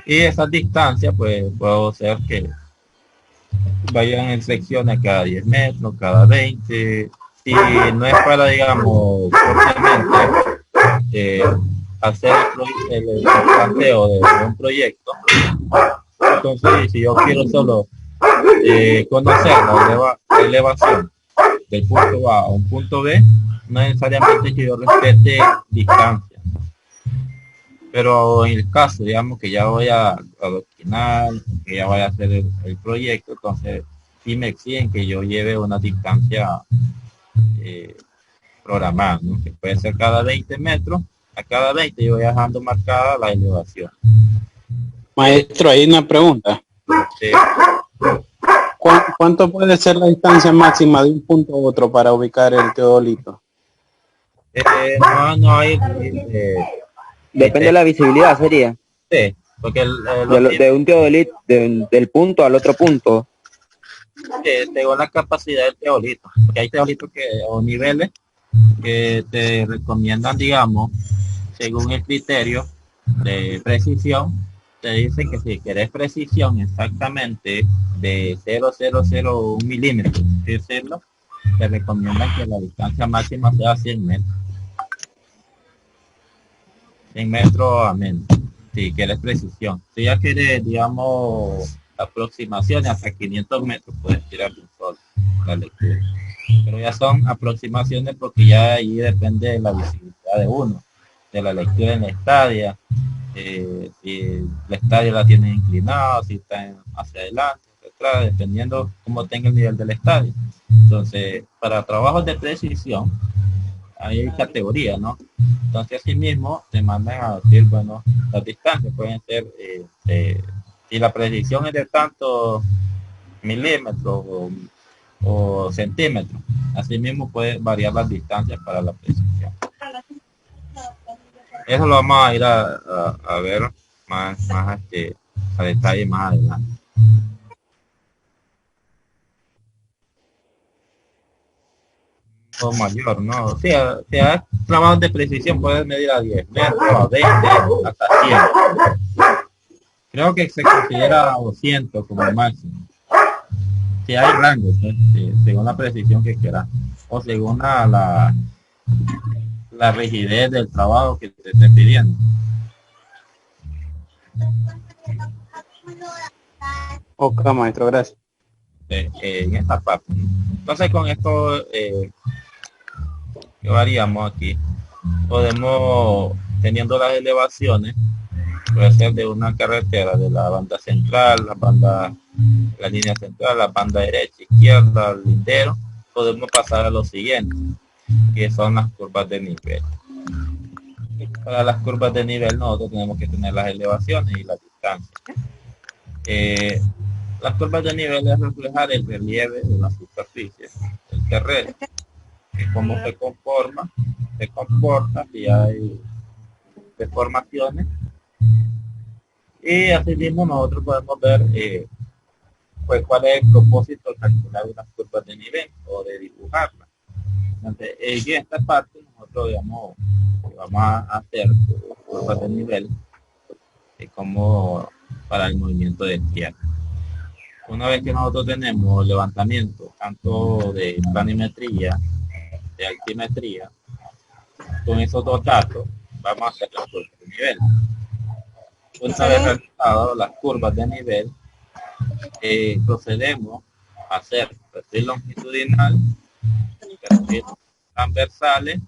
Y esas distancias, pues, puedo hacer que vayan en secciones cada 10 metros, cada 20. Si no es para, digamos, hacer el planteo de un proyecto, entonces si yo quiero solo conocer la elevación del punto A a un punto B, no necesariamente que yo respete distancia, ¿no? Pero en el caso, digamos, que ya voy a adoctrinar, que ya voy a hacer el proyecto, entonces sí me exigen que yo lleve una distancia programada, ¿no? Que puede ser cada 20 metros, a cada 20 yo voy dejando marcada la elevación. Maestro, hay una pregunta. Sí. ¿Cuánto puede ser la distancia máxima de un punto a otro para ubicar el teodolito? No hay... depende de la visibilidad, sería. Sí, porque de un teodolito, del punto al otro punto. Según la capacidad del teolito, porque hay teolitos que, o niveles que te recomiendan, digamos, según el criterio de precisión, te dice que si querés precisión exactamente de 0,001 milímetros, decirlo, te recomiendan que la distancia máxima sea 100 metros. 100 metros a menos, si quieres precisión. Si ya quieres, digamos, aproximaciones hasta 500 metros, puedes tirar un solo la lectura. Pero ya son aproximaciones porque ya ahí depende de la visibilidad de uno, de la lectura en la estadia, si la estadia la tiene inclinada, si está hacia adelante, hacia atrás, dependiendo cómo tenga el nivel del estadio. Entonces, para trabajos de precisión, hay categorías, ¿no? Entonces, así mismo te mandan a decir, bueno, las distancias pueden ser, si la precisión es de tantos milímetros o centímetros, así mismo puede variar las distancias para la precisión. Eso lo vamos a ir a ver más a detalle más adelante. O mayor, ¿no? Si hay trabajos de precisión, puedes medir a 10 metros, a 20, hasta 100. Creo que se considera 200 como máximo. Si hay rangos, ¿eh? Según la precisión que quieras, o según la rigidez del trabajo que te esté pidiendo. Ok, maestro, gracias. En esta parte, ¿no? Entonces con esto, ¿qué haríamos aquí? Podemos, teniendo las elevaciones, puede ser de una carretera de la banda central, la línea central, la banda derecha, izquierda, el lindero, podemos pasar a lo siguiente, que son las curvas de nivel. Para las curvas de nivel nosotros tenemos que tener las elevaciones y la distancia. Las curvas de nivel es reflejar el relieve de la superficie, el terreno, y cómo se comporta, si hay deformaciones. Y así mismo nosotros podemos ver pues cuál es el propósito de calcular unas curvas de nivel o de dibujarlas. Entonces, en esta parte nosotros digamos, vamos a hacer curvas de nivel como para el movimiento de tierra. Una vez que nosotros tenemos levantamiento tanto de planimetría, de altimetría, con esos dos datos vamos a hacer las curvas de nivel. Una vez realizadas las curvas de nivel, procedemos a hacer perfil longitudinal, perfil transversales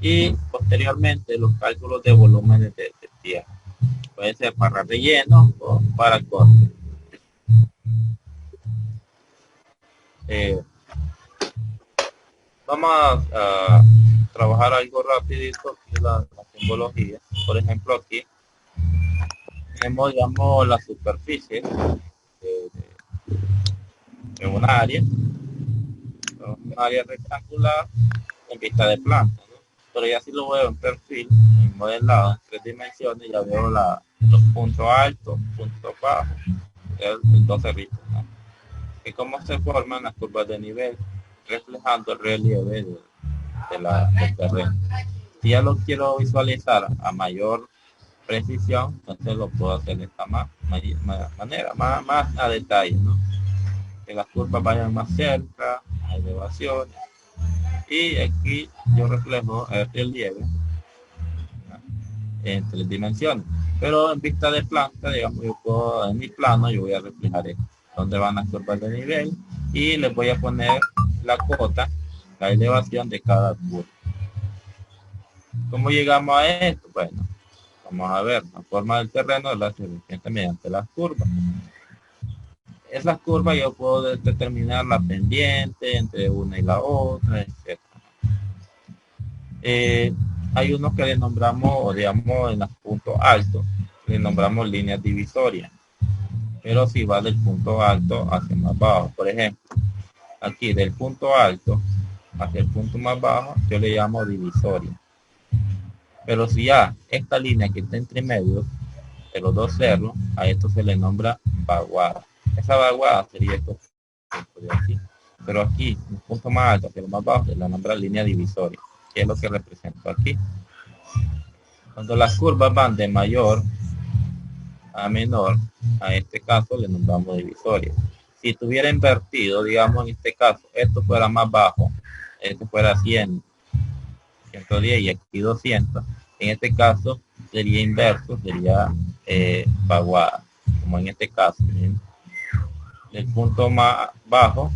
y posteriormente los cálculos de volúmenes de tierra. Puede ser para relleno o para corte. Vamos a trabajar algo rapidito aquí la simbología. Por ejemplo, aquí tenemos, digamos, la superficie de un área rectangular en vista de planta, ¿no? Pero ya si lo veo en perfil, en modelado, en 3 dimensiones, ya veo los puntos altos, puntos bajos, el 12 ritmos, ¿no? Y cómo se forman las curvas de nivel, reflejando el relieve del terreno. Si ya lo quiero visualizar a mayor precisión, entonces lo puedo hacer de esta manera, más a detalle, ¿no? Que las curvas vayan más cerca, a elevaciones. Y aquí yo reflejo el relieve en 3 dimensiones. Pero en vista de planta, digamos, yo puedo, en mi plano, yo voy a reflejar esto, donde van las curvas de nivel y les voy a poner la cota, la elevación de cada curva. ¿Cómo llegamos a esto? Bueno, vamos a ver, la forma del terreno la se representa mediante las curvas. Esas curvas yo puedo determinar la pendiente entre una y la otra, etc. Hay unos que le nombramos, digamos, en los puntos altos, le nombramos líneas divisorias. Pero si va del punto alto hacia más bajo, por ejemplo, aquí del punto alto hacia el punto más bajo, yo le llamo divisoria. Pero si ya esta línea que está entre medio de los dos cerros, a esto se le nombra vaguada. Esa vaguada sería esto, pero aquí, el punto más alto hacia el más bajo, se le nombra línea divisoria, que es lo que represento aquí. Cuando las curvas van de mayor a menor, a este caso le nombramos divisoria. Si tuviera invertido, digamos en este caso, esto fuera más bajo, esto fuera 100, 110 y aquí 200, en este caso sería inverso, sería vaguada, como en este caso. ¿Bien? Del punto más bajo,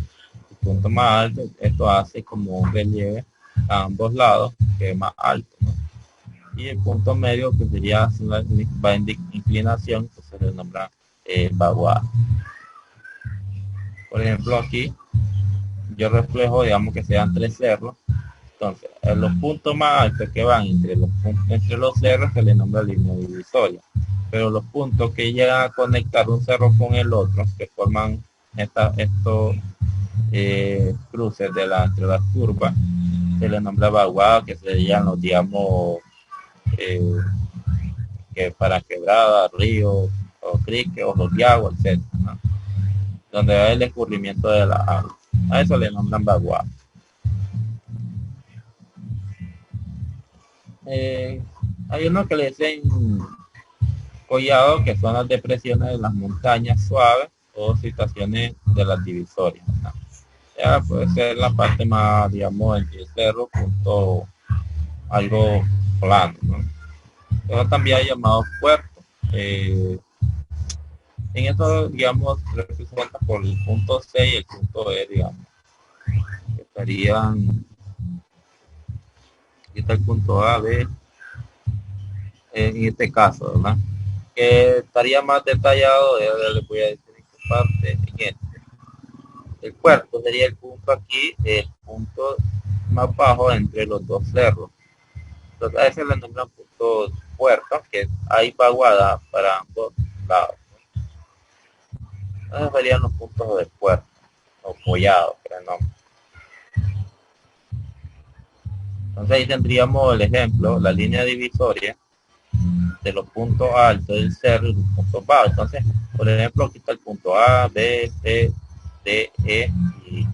el punto más alto, esto hace como un relieve a ambos lados, que es más alto, ¿no? Y el punto medio, que sería va en inclinación, que se le nombra vaguada. Por ejemplo, aquí yo reflejo, digamos que sean 3 cerros. Entonces, en los puntos más altos que van entre los cerros se le nombra línea divisoria. Pero los puntos que llegan a conectar un cerro con el otro, que forman estos cruces entre las curvas, se le nombra vaguada, que serían los, digamos, que para quebradas, ríos, o criques, o los de agua, etc., ¿no? Donde hay el escurrimiento de la agua. A eso le nombran vaguada. Hay uno que le dicen collado, que son las depresiones de las montañas suaves o situaciones de las divisorias, ¿no? Ya puede ser la parte más, digamos, entre el cerro junto algo plano, ¿no? Pero también hay llamados puertos. En esto, digamos, representa por el punto C y el punto E, digamos, que estarían, aquí está el punto A, B, en este caso, ¿verdad? Que estaría más detallado, le voy a decir en qué parte, en este. El puerto sería el punto aquí, el punto más bajo entre los dos cerros. Entonces a ese le nombran punto puerto, que hay vaguada para ambos lados. Esos serían los puntos de puerto, o collado, que no. Entonces ahí tendríamos el ejemplo, la línea divisoria de los puntos altos del cerro y los puntos bajos. Entonces, por ejemplo, aquí está el punto A, B, C, D, E y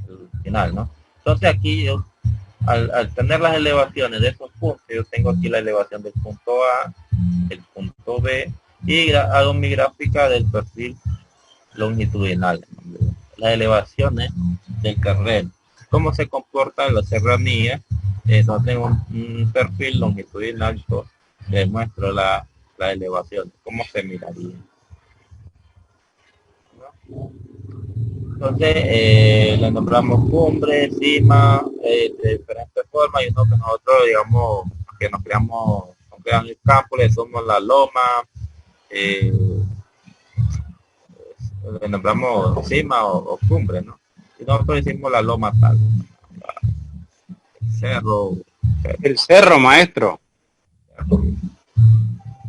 el final, ¿no? Entonces aquí yo, al tener las elevaciones de esos puntos, yo tengo aquí la elevación del punto A, el punto B, y hago mi gráfica del perfil longitudinal, las elevaciones del carril, cómo se comporta la serranía. No tengo un perfil longitudinal, les muestro la elevación, cómo se miraría, ¿no? Entonces le nombramos cumbre, cima, de diferentes formas, y uno que nosotros, digamos, que nos crean el campo, le somos la loma, le nombramos cima o cumbre, ¿no? Y nosotros decimos la loma tal, el cerro, El cerro, maestro.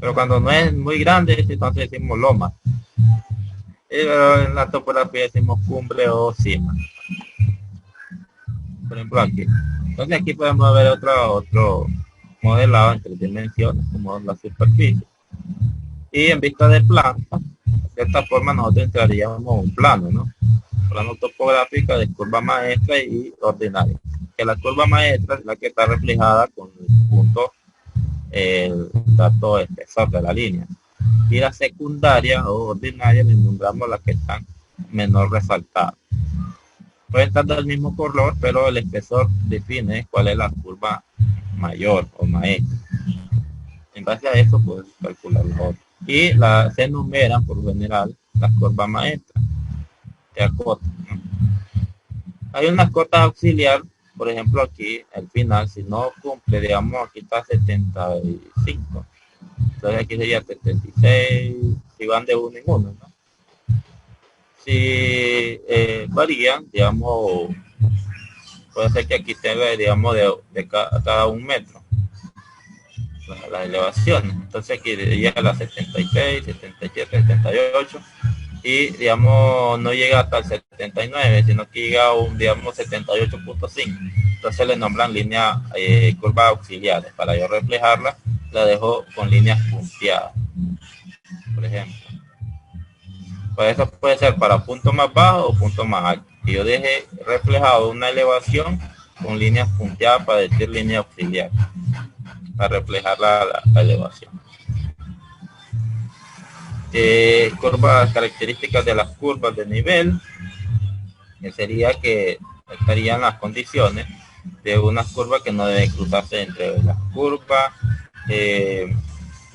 pero cuando no es muy grande, entonces decimos loma. Pero en la topografía decimos cumbre o cima. Por ejemplo aquí. Entonces aquí podemos ver otro modelado en 3 dimensiones, como la superficie. Y en vista de planta, de esta forma nosotros entraríamos un plano, ¿no? Plano topográfico de curva maestra y ordinaria. Que la curva maestra es la que está reflejada con el punto, el dato espesor de la línea. Y la secundaria o ordinaria le nombramos las que están menor resaltadas. Puede estar del mismo color, pero el espesor define cuál es la curva mayor o maestra. En base a eso puedes calcular los otros. Y se enumeran por general las curvas maestras. Se acotan, ¿no? Hay unas cotas auxiliar, por ejemplo aquí, al final, si no cumple, digamos, aquí está 75. Entonces aquí sería 76, si van de uno en uno, ¿no? Si varían, digamos, puede ser que aquí tenga, digamos, de cada 1 metro las elevaciones. Entonces aquí llega a las 76, 77, 78 y, digamos, no llega hasta el 79, sino que llega a un, digamos, 78.5. Entonces le nombran línea curvas auxiliares. Para yo reflejarla, la dejo con líneas punteadas, por ejemplo. Pues eso puede ser para punto más bajo o punto más alto. Y yo dejé reflejado una elevación con líneas punteadas para decir línea auxiliar. para reflejar la elevación. Curvas, características de las curvas de nivel, que sería que estarían las condiciones de unas curvas que no deben cruzarse entre las curvas,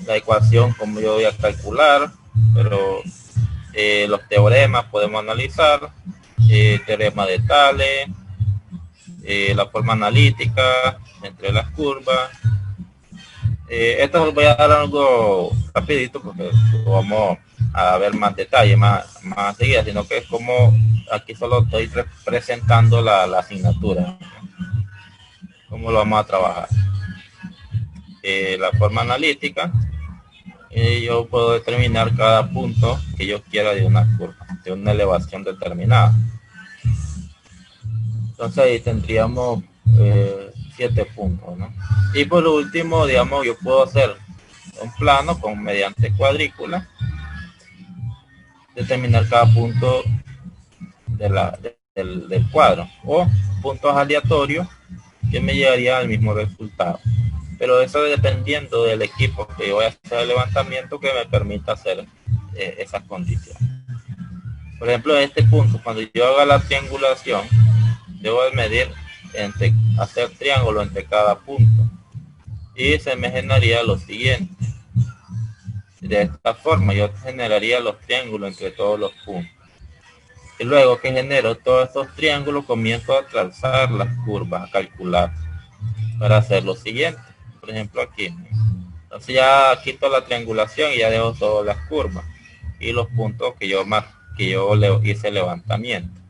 la ecuación como yo voy a calcular, pero los teoremas podemos analizar, teorema de Thales, la forma analítica entre las curvas. Esto os voy a dar algo rapidito porque vamos a ver más detalles más seguidas, sino que es como aquí solo estoy presentando la asignatura, cómo lo vamos a trabajar. La forma analítica, yo puedo determinar cada punto que yo quiera de una curva, de una elevación determinada. Entonces ahí tendríamos 7 puntos, ¿no? Y por último, digamos, yo puedo hacer un plano con mediante cuadrícula, determinar cada punto del cuadro, o puntos aleatorios que me llevaría al mismo resultado. Pero eso dependiendo del equipo que yo voy a hacer el levantamiento que me permita hacer esas condiciones. Por ejemplo, en este punto, cuando yo haga la triangulación, debo de medir hacer triángulo entre cada punto, y se me generaría lo siguiente. De esta forma yo generaría los triángulos entre todos los puntos, y luego que genero todos estos triángulos comienzo a trazar las curvas, a calcular para hacer lo siguiente. Por ejemplo aquí, entonces ya quito la triangulación y ya dejo todas las curvas y los puntos que yo hice levantamiento.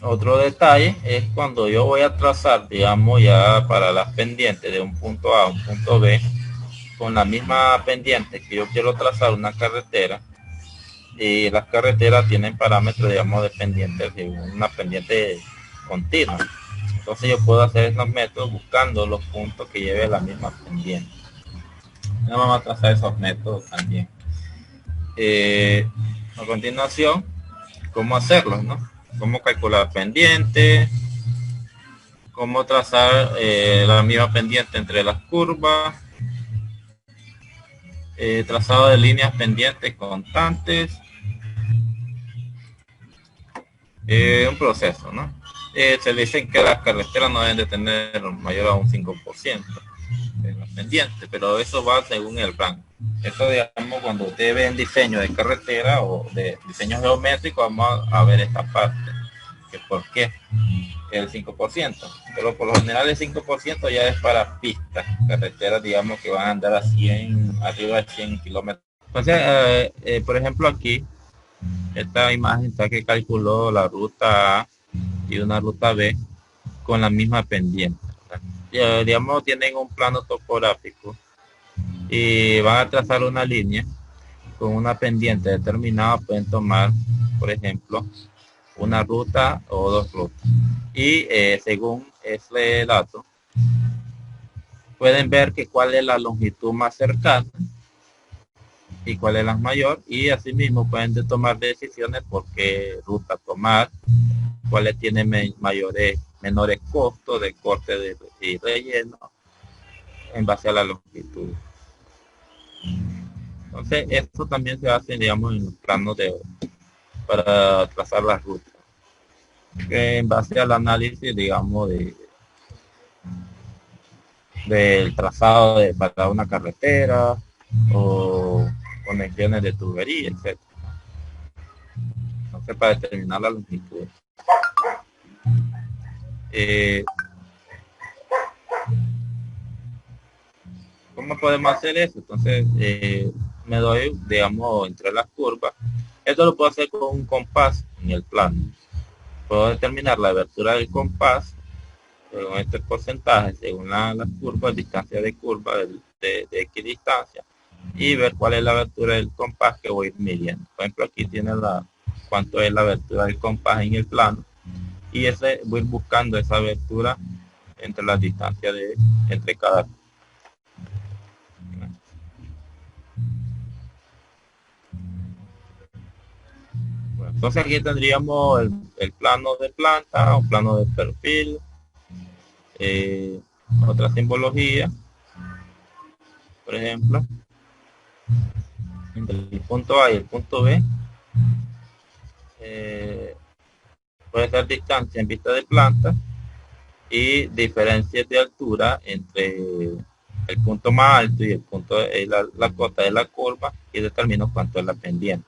Otro detalle es cuando yo voy a trazar, digamos, ya para las pendientes de un punto A a un punto B, con la misma pendiente que yo quiero trazar una carretera, y las carreteras tienen parámetros, digamos, de pendientes, de una pendiente continua. Entonces yo puedo hacer estos métodos buscando los puntos que lleve la misma pendiente. Ya vamos a trazar esos métodos también. A continuación, cómo hacerlos, ¿no? Cómo calcular pendiente, cómo trazar la misma pendiente entre las curvas, trazado de líneas pendientes constantes, un proceso, ¿no? Se dicen que las carreteras no deben de tener mayor a un 5% de la pendiente, pero eso va según el rango. Esto, digamos, cuando usted ve en diseño de carretera o de diseño geométrico, vamos a ver esta parte, que por qué el 5%, pero por lo general el 5% ya es para pistas, carreteras, digamos, que van a andar a 100, arriba de 100 kilómetros. Entonces, por ejemplo, aquí, esta imagen está que calculó la ruta A y una ruta B con la misma pendiente. Digamos, tienen un plano topográfico y van a trazar una línea con una pendiente determinada. Pueden tomar, por ejemplo, una ruta o dos rutas, y según ese dato pueden ver que cuál es la longitud más cercana y cuál es la mayor, y asimismo pueden tomar decisiones por qué ruta tomar, cuáles tienen menores costos de corte y relleno en base a la longitud. Entonces esto también se hace, digamos, en los planos para trazar las rutas, que en base al análisis, digamos, del trazado para una carretera o conexiones de tubería, etc. Entonces, para determinar la longitud. ¿Cómo podemos hacer eso? Entonces, me doy, digamos, entre las curvas. Esto lo puedo hacer con un compás en el plano. Puedo determinar la abertura del compás según este porcentaje, según las curvas, distancia de curva de equidistancia, y ver cuál es la abertura del compás que voy midiendo. Por ejemplo, aquí tiene cuánto es la abertura del compás en el plano, y voy buscando esa abertura entre las distancias entre cada. Bueno, entonces aquí tendríamos el plano de planta, un plano de perfil, otra simbología. Por ejemplo, entre el punto A y el punto B, puede ser distancia en vista de planta y diferencias de altura entre el punto más alto y el punto de la cota de la curva, y determino cuánto es la pendiente.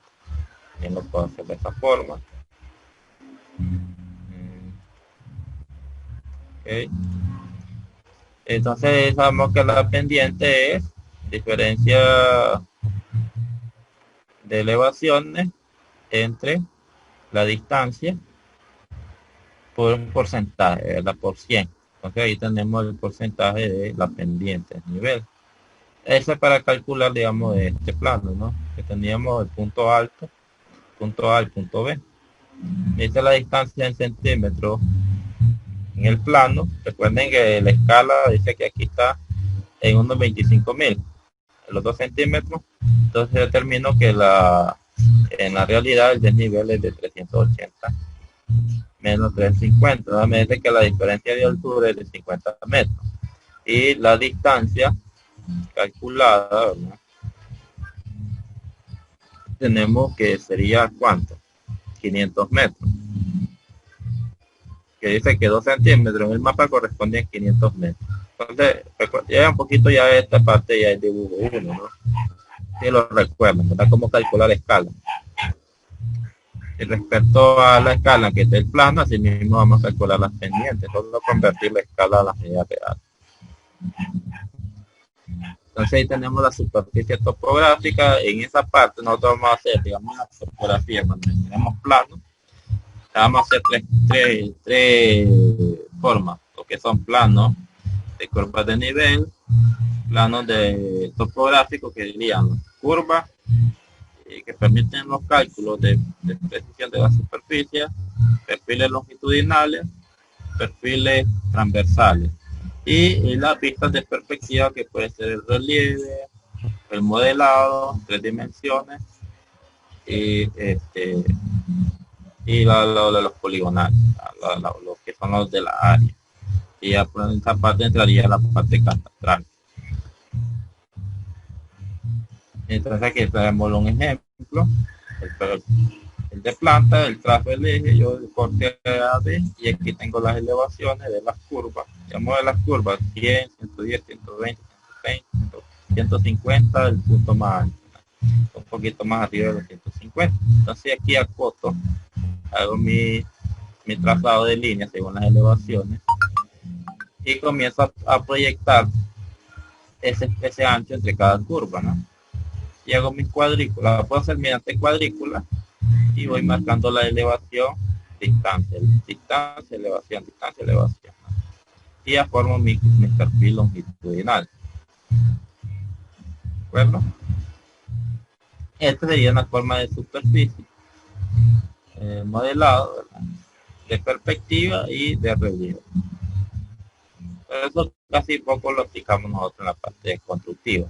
También lo puedo hacer de esa forma. Okay. Entonces sabemos que la pendiente es diferencia de elevaciones entre la distancia por un porcentaje, ¿verdad? Por 100. Entonces ahí tenemos el porcentaje de la pendiente, el nivel. Eso es para calcular, digamos, de este plano, ¿no? Que teníamos el punto alto, punto A y punto B. Esta es la distancia en centímetros en el plano. Recuerden que la escala dice que aquí está en unos 25.000, en los 2 centímetros. Entonces determino que en la realidad el desnivel es de 380 menos 350, obviamente que la diferencia de altura es de 50 metros. Y la distancia calculada, ¿verdad? Tenemos que sería ¿cuánto? 500 metros. Que dice que 2 centímetros en el mapa corresponde a 500 metros. Entonces, ya un poquito ya esta parte ya es dibujo 1, ¿no? Si lo recuerdan, ¿verdad? Cómo calcular escala. Y respecto a la escala que es el plano, así mismo vamos a calcular las pendientes, solo convertir la escala a la medida real. Entonces ahí tenemos la superficie topográfica. En esa parte nosotros vamos a hacer, digamos, la topografía cuando tenemos plano. Vamos a hacer tres formas, lo que son planos de curvas de nivel, planos de topográfico que dirían curvas que permiten los cálculos de precisión de la superficie, perfiles longitudinales, perfiles transversales y las vistas de perspectiva, que puede ser el relieve, el modelado, 3 dimensiones y los poligonales, los que son los de la área. Y ya por esta parte entraría la parte catastral. Entonces aquí tenemos un ejemplo, el de planta, el trazo del eje, yo corté AD, y aquí tengo las elevaciones de las curvas. Digamos de las curvas 100, 110, 120, 130, 150, el punto más alto, un poquito más arriba de los 150. Entonces aquí acoto, hago mi trazado de líneas según las elevaciones y comienzo a proyectar ese ancho entre cada curva, ¿no? Y hago mis cuadrículas, puedo hacer mediante cuadrícula y voy marcando la elevación, distancia, elevación, distancia, elevación, ¿no? Y ya formo mi perfil longitudinal. ¿De acuerdo? Esta sería una forma de superficie, modelado, ¿verdad? De perspectiva y de relieve. Eso casi poco lo aplicamos nosotros en la parte constructiva.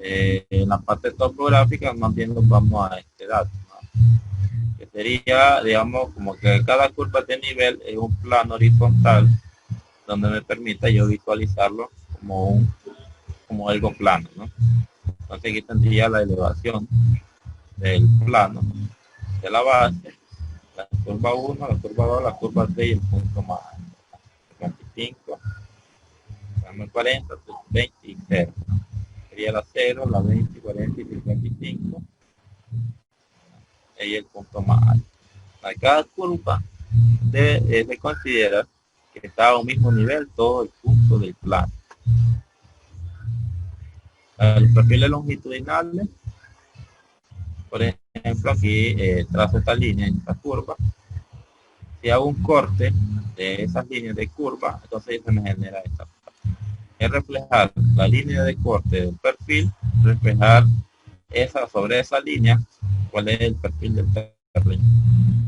En la parte topográfica más bien nos vamos a este dato, ¿no? Que sería, digamos, como que cada curva de nivel es un plano horizontal donde me permita yo visualizarlo como algo plano, ¿no? Entonces aquí tendría la elevación del plano, ¿no? De la base, la curva 1, la curva 2, la curva 3 y el punto más alto, 25, 40, 20 y 0. Sería la 0, la 20, 40 y 55. Y el punto más alto. A cada curva se considera que está a un mismo nivel todo el punto del plano. Los perfiles longitudinales, por ejemplo, aquí trazo esta línea en esta curva. Si hago un corte de esas líneas de curva, entonces se me genera esta parte. Es reflejar la línea de corte del perfil, reflejar sobre esa línea, cuál es el perfil del terreno,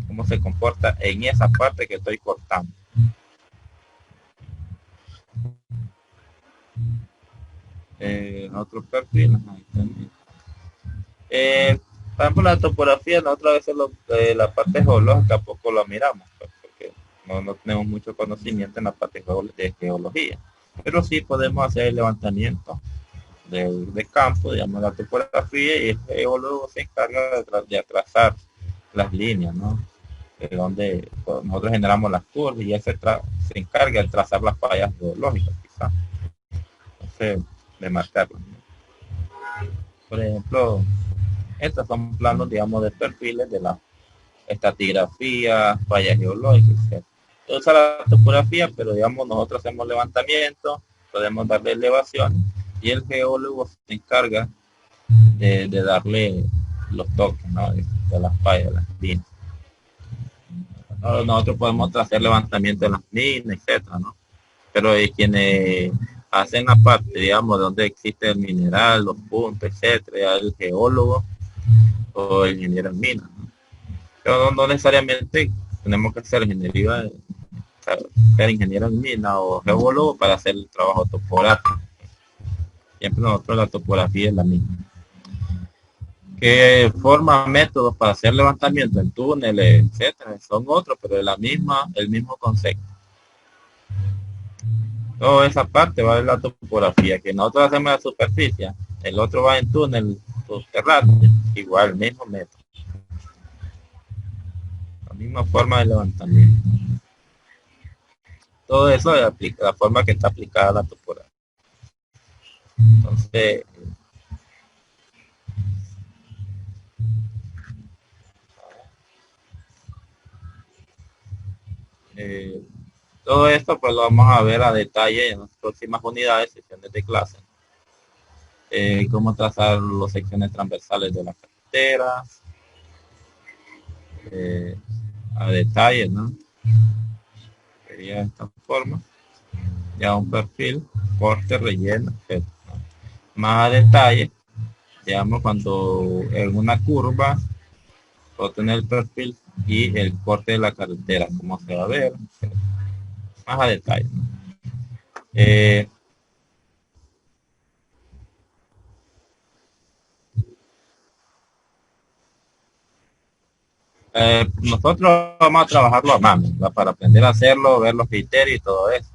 cómo se comporta en esa parte que estoy cortando. Otro perfil, por ejemplo, la topografía, la otra vez la parte geológica poco lo miramos, pues, porque no tenemos mucho conocimiento en la parte de geología, pero sí podemos hacer el levantamiento de campo, digamos, la topografía, y el geólogo se encarga de trazar las líneas, ¿no? De donde pues, nosotros generamos las curvas y él se encarga de trazar las fallas geológicas, quizás. Entonces, de marcarlas, ¿no? Por ejemplo, estos son planos, digamos, de perfiles de la estratigrafía, fallas geológicas, etc. Usa la topografía, pero digamos, nosotros hacemos levantamiento, podemos darle elevación, y el geólogo se encarga de darle los toques, ¿no? De las fallas, las líneas. Nosotros podemos hacer levantamiento de las minas, etcétera, ¿no? Pero hay quienes hacen la parte, digamos, donde existe el mineral, los puntos, etcétera, el geólogo o el ingeniero en minas, ¿no? Pero no necesariamente tenemos que ser ingeniería, ser ingeniero en mina o geólogo para hacer el trabajo topográfico. Siempre nosotros la topografía es la misma. Que forma métodos para hacer levantamiento en túneles, etcétera, son otros, pero es el mismo concepto. Toda esa parte va de la topografía, que nosotros hacemos la superficie, el otro va en túnel subterráneo, igual, el mismo método. La misma forma de levantamiento. Todo eso es la forma que está aplicada la topografía. Entonces, todo esto pues lo vamos a ver a detalle en las próximas unidades, sesiones de clase. Cómo trazar las secciones transversales de las carreteras, a detalle, ¿no? Sería de esta forma. Ya un perfil, corte, relleno, etc. Más a detalle, digamos, cuando en una curva, puedo tener el perfil y el corte de la carretera, cómo se va a ver, etc. Más a detalle, ¿no? Nosotros vamos a trabajarlo a mano, ¿no? Para aprender a hacerlo, ver los criterios y todo eso.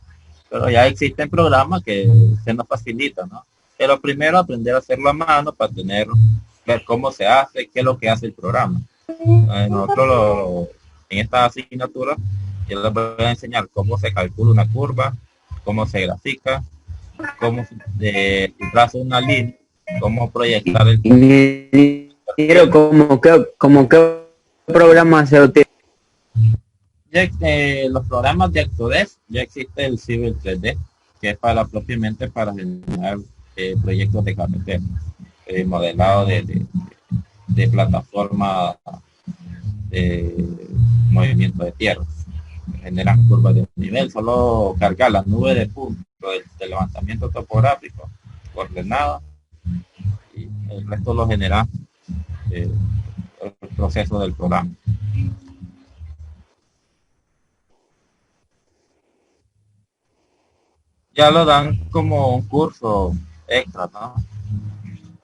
Pero ya existen programas que se nos facilitan, ¿no? Pero primero aprender a hacerlo a mano para ver cómo se hace, qué es lo que hace el programa. Nosotros en esta asignatura yo les voy a enseñar cómo se calcula una curva, cómo se grafica, cómo se traza una línea, cómo proyectar el... Ingeniero, ¿cómo qué programa se utiliza? Los programas de Autodesk ya existe el Civil 3D, que es propiamente para generar proyectos de carretera, modelado de plataforma de movimiento de tierra. Generan curvas de nivel, solo cargar las nubes de puntos de levantamiento topográfico coordenada, y el resto lo genera el proceso del programa. Ya lo dan como un curso extra, ¿no?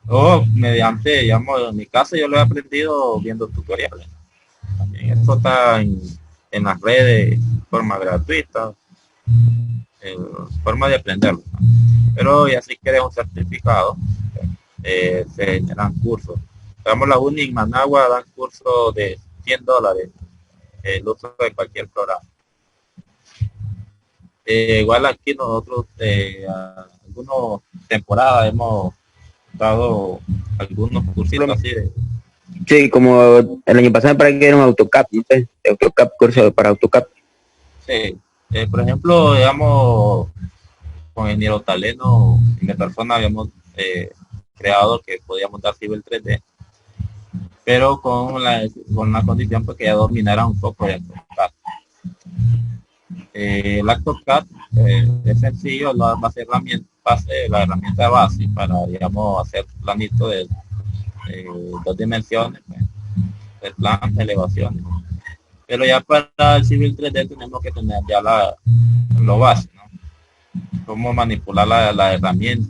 O mediante, digamos, en mi caso yo lo he aprendido viendo tutoriales. También esto está en las redes de forma gratuita, forma de aprenderlo, ¿no? Pero ya si quieres un certificado, se generan cursos. Digamos, la UNI en Managua dan cursos de $100 el uso de cualquier programa. Igual aquí nosotros algunas temporadas hemos dado algunos cursitos así de... Sí, como el año pasado para que era un AutoCAD, ¿no? AutoCAD, curso para AutoCAD. Sí, por ejemplo, digamos, con el Ingeniero Taleno y mi persona habíamos creado que podíamos dar Civil 3D, pero con la condición porque ya dominara un poco el AutoCAD. El AutoCAD es sencillo, va a ser la herramienta base para, digamos, hacer planito de 2 dimensiones, de plan, elevaciones. Pero ya para el Civil 3D tenemos que tener ya lo base, ¿no? Cómo manipular la herramienta,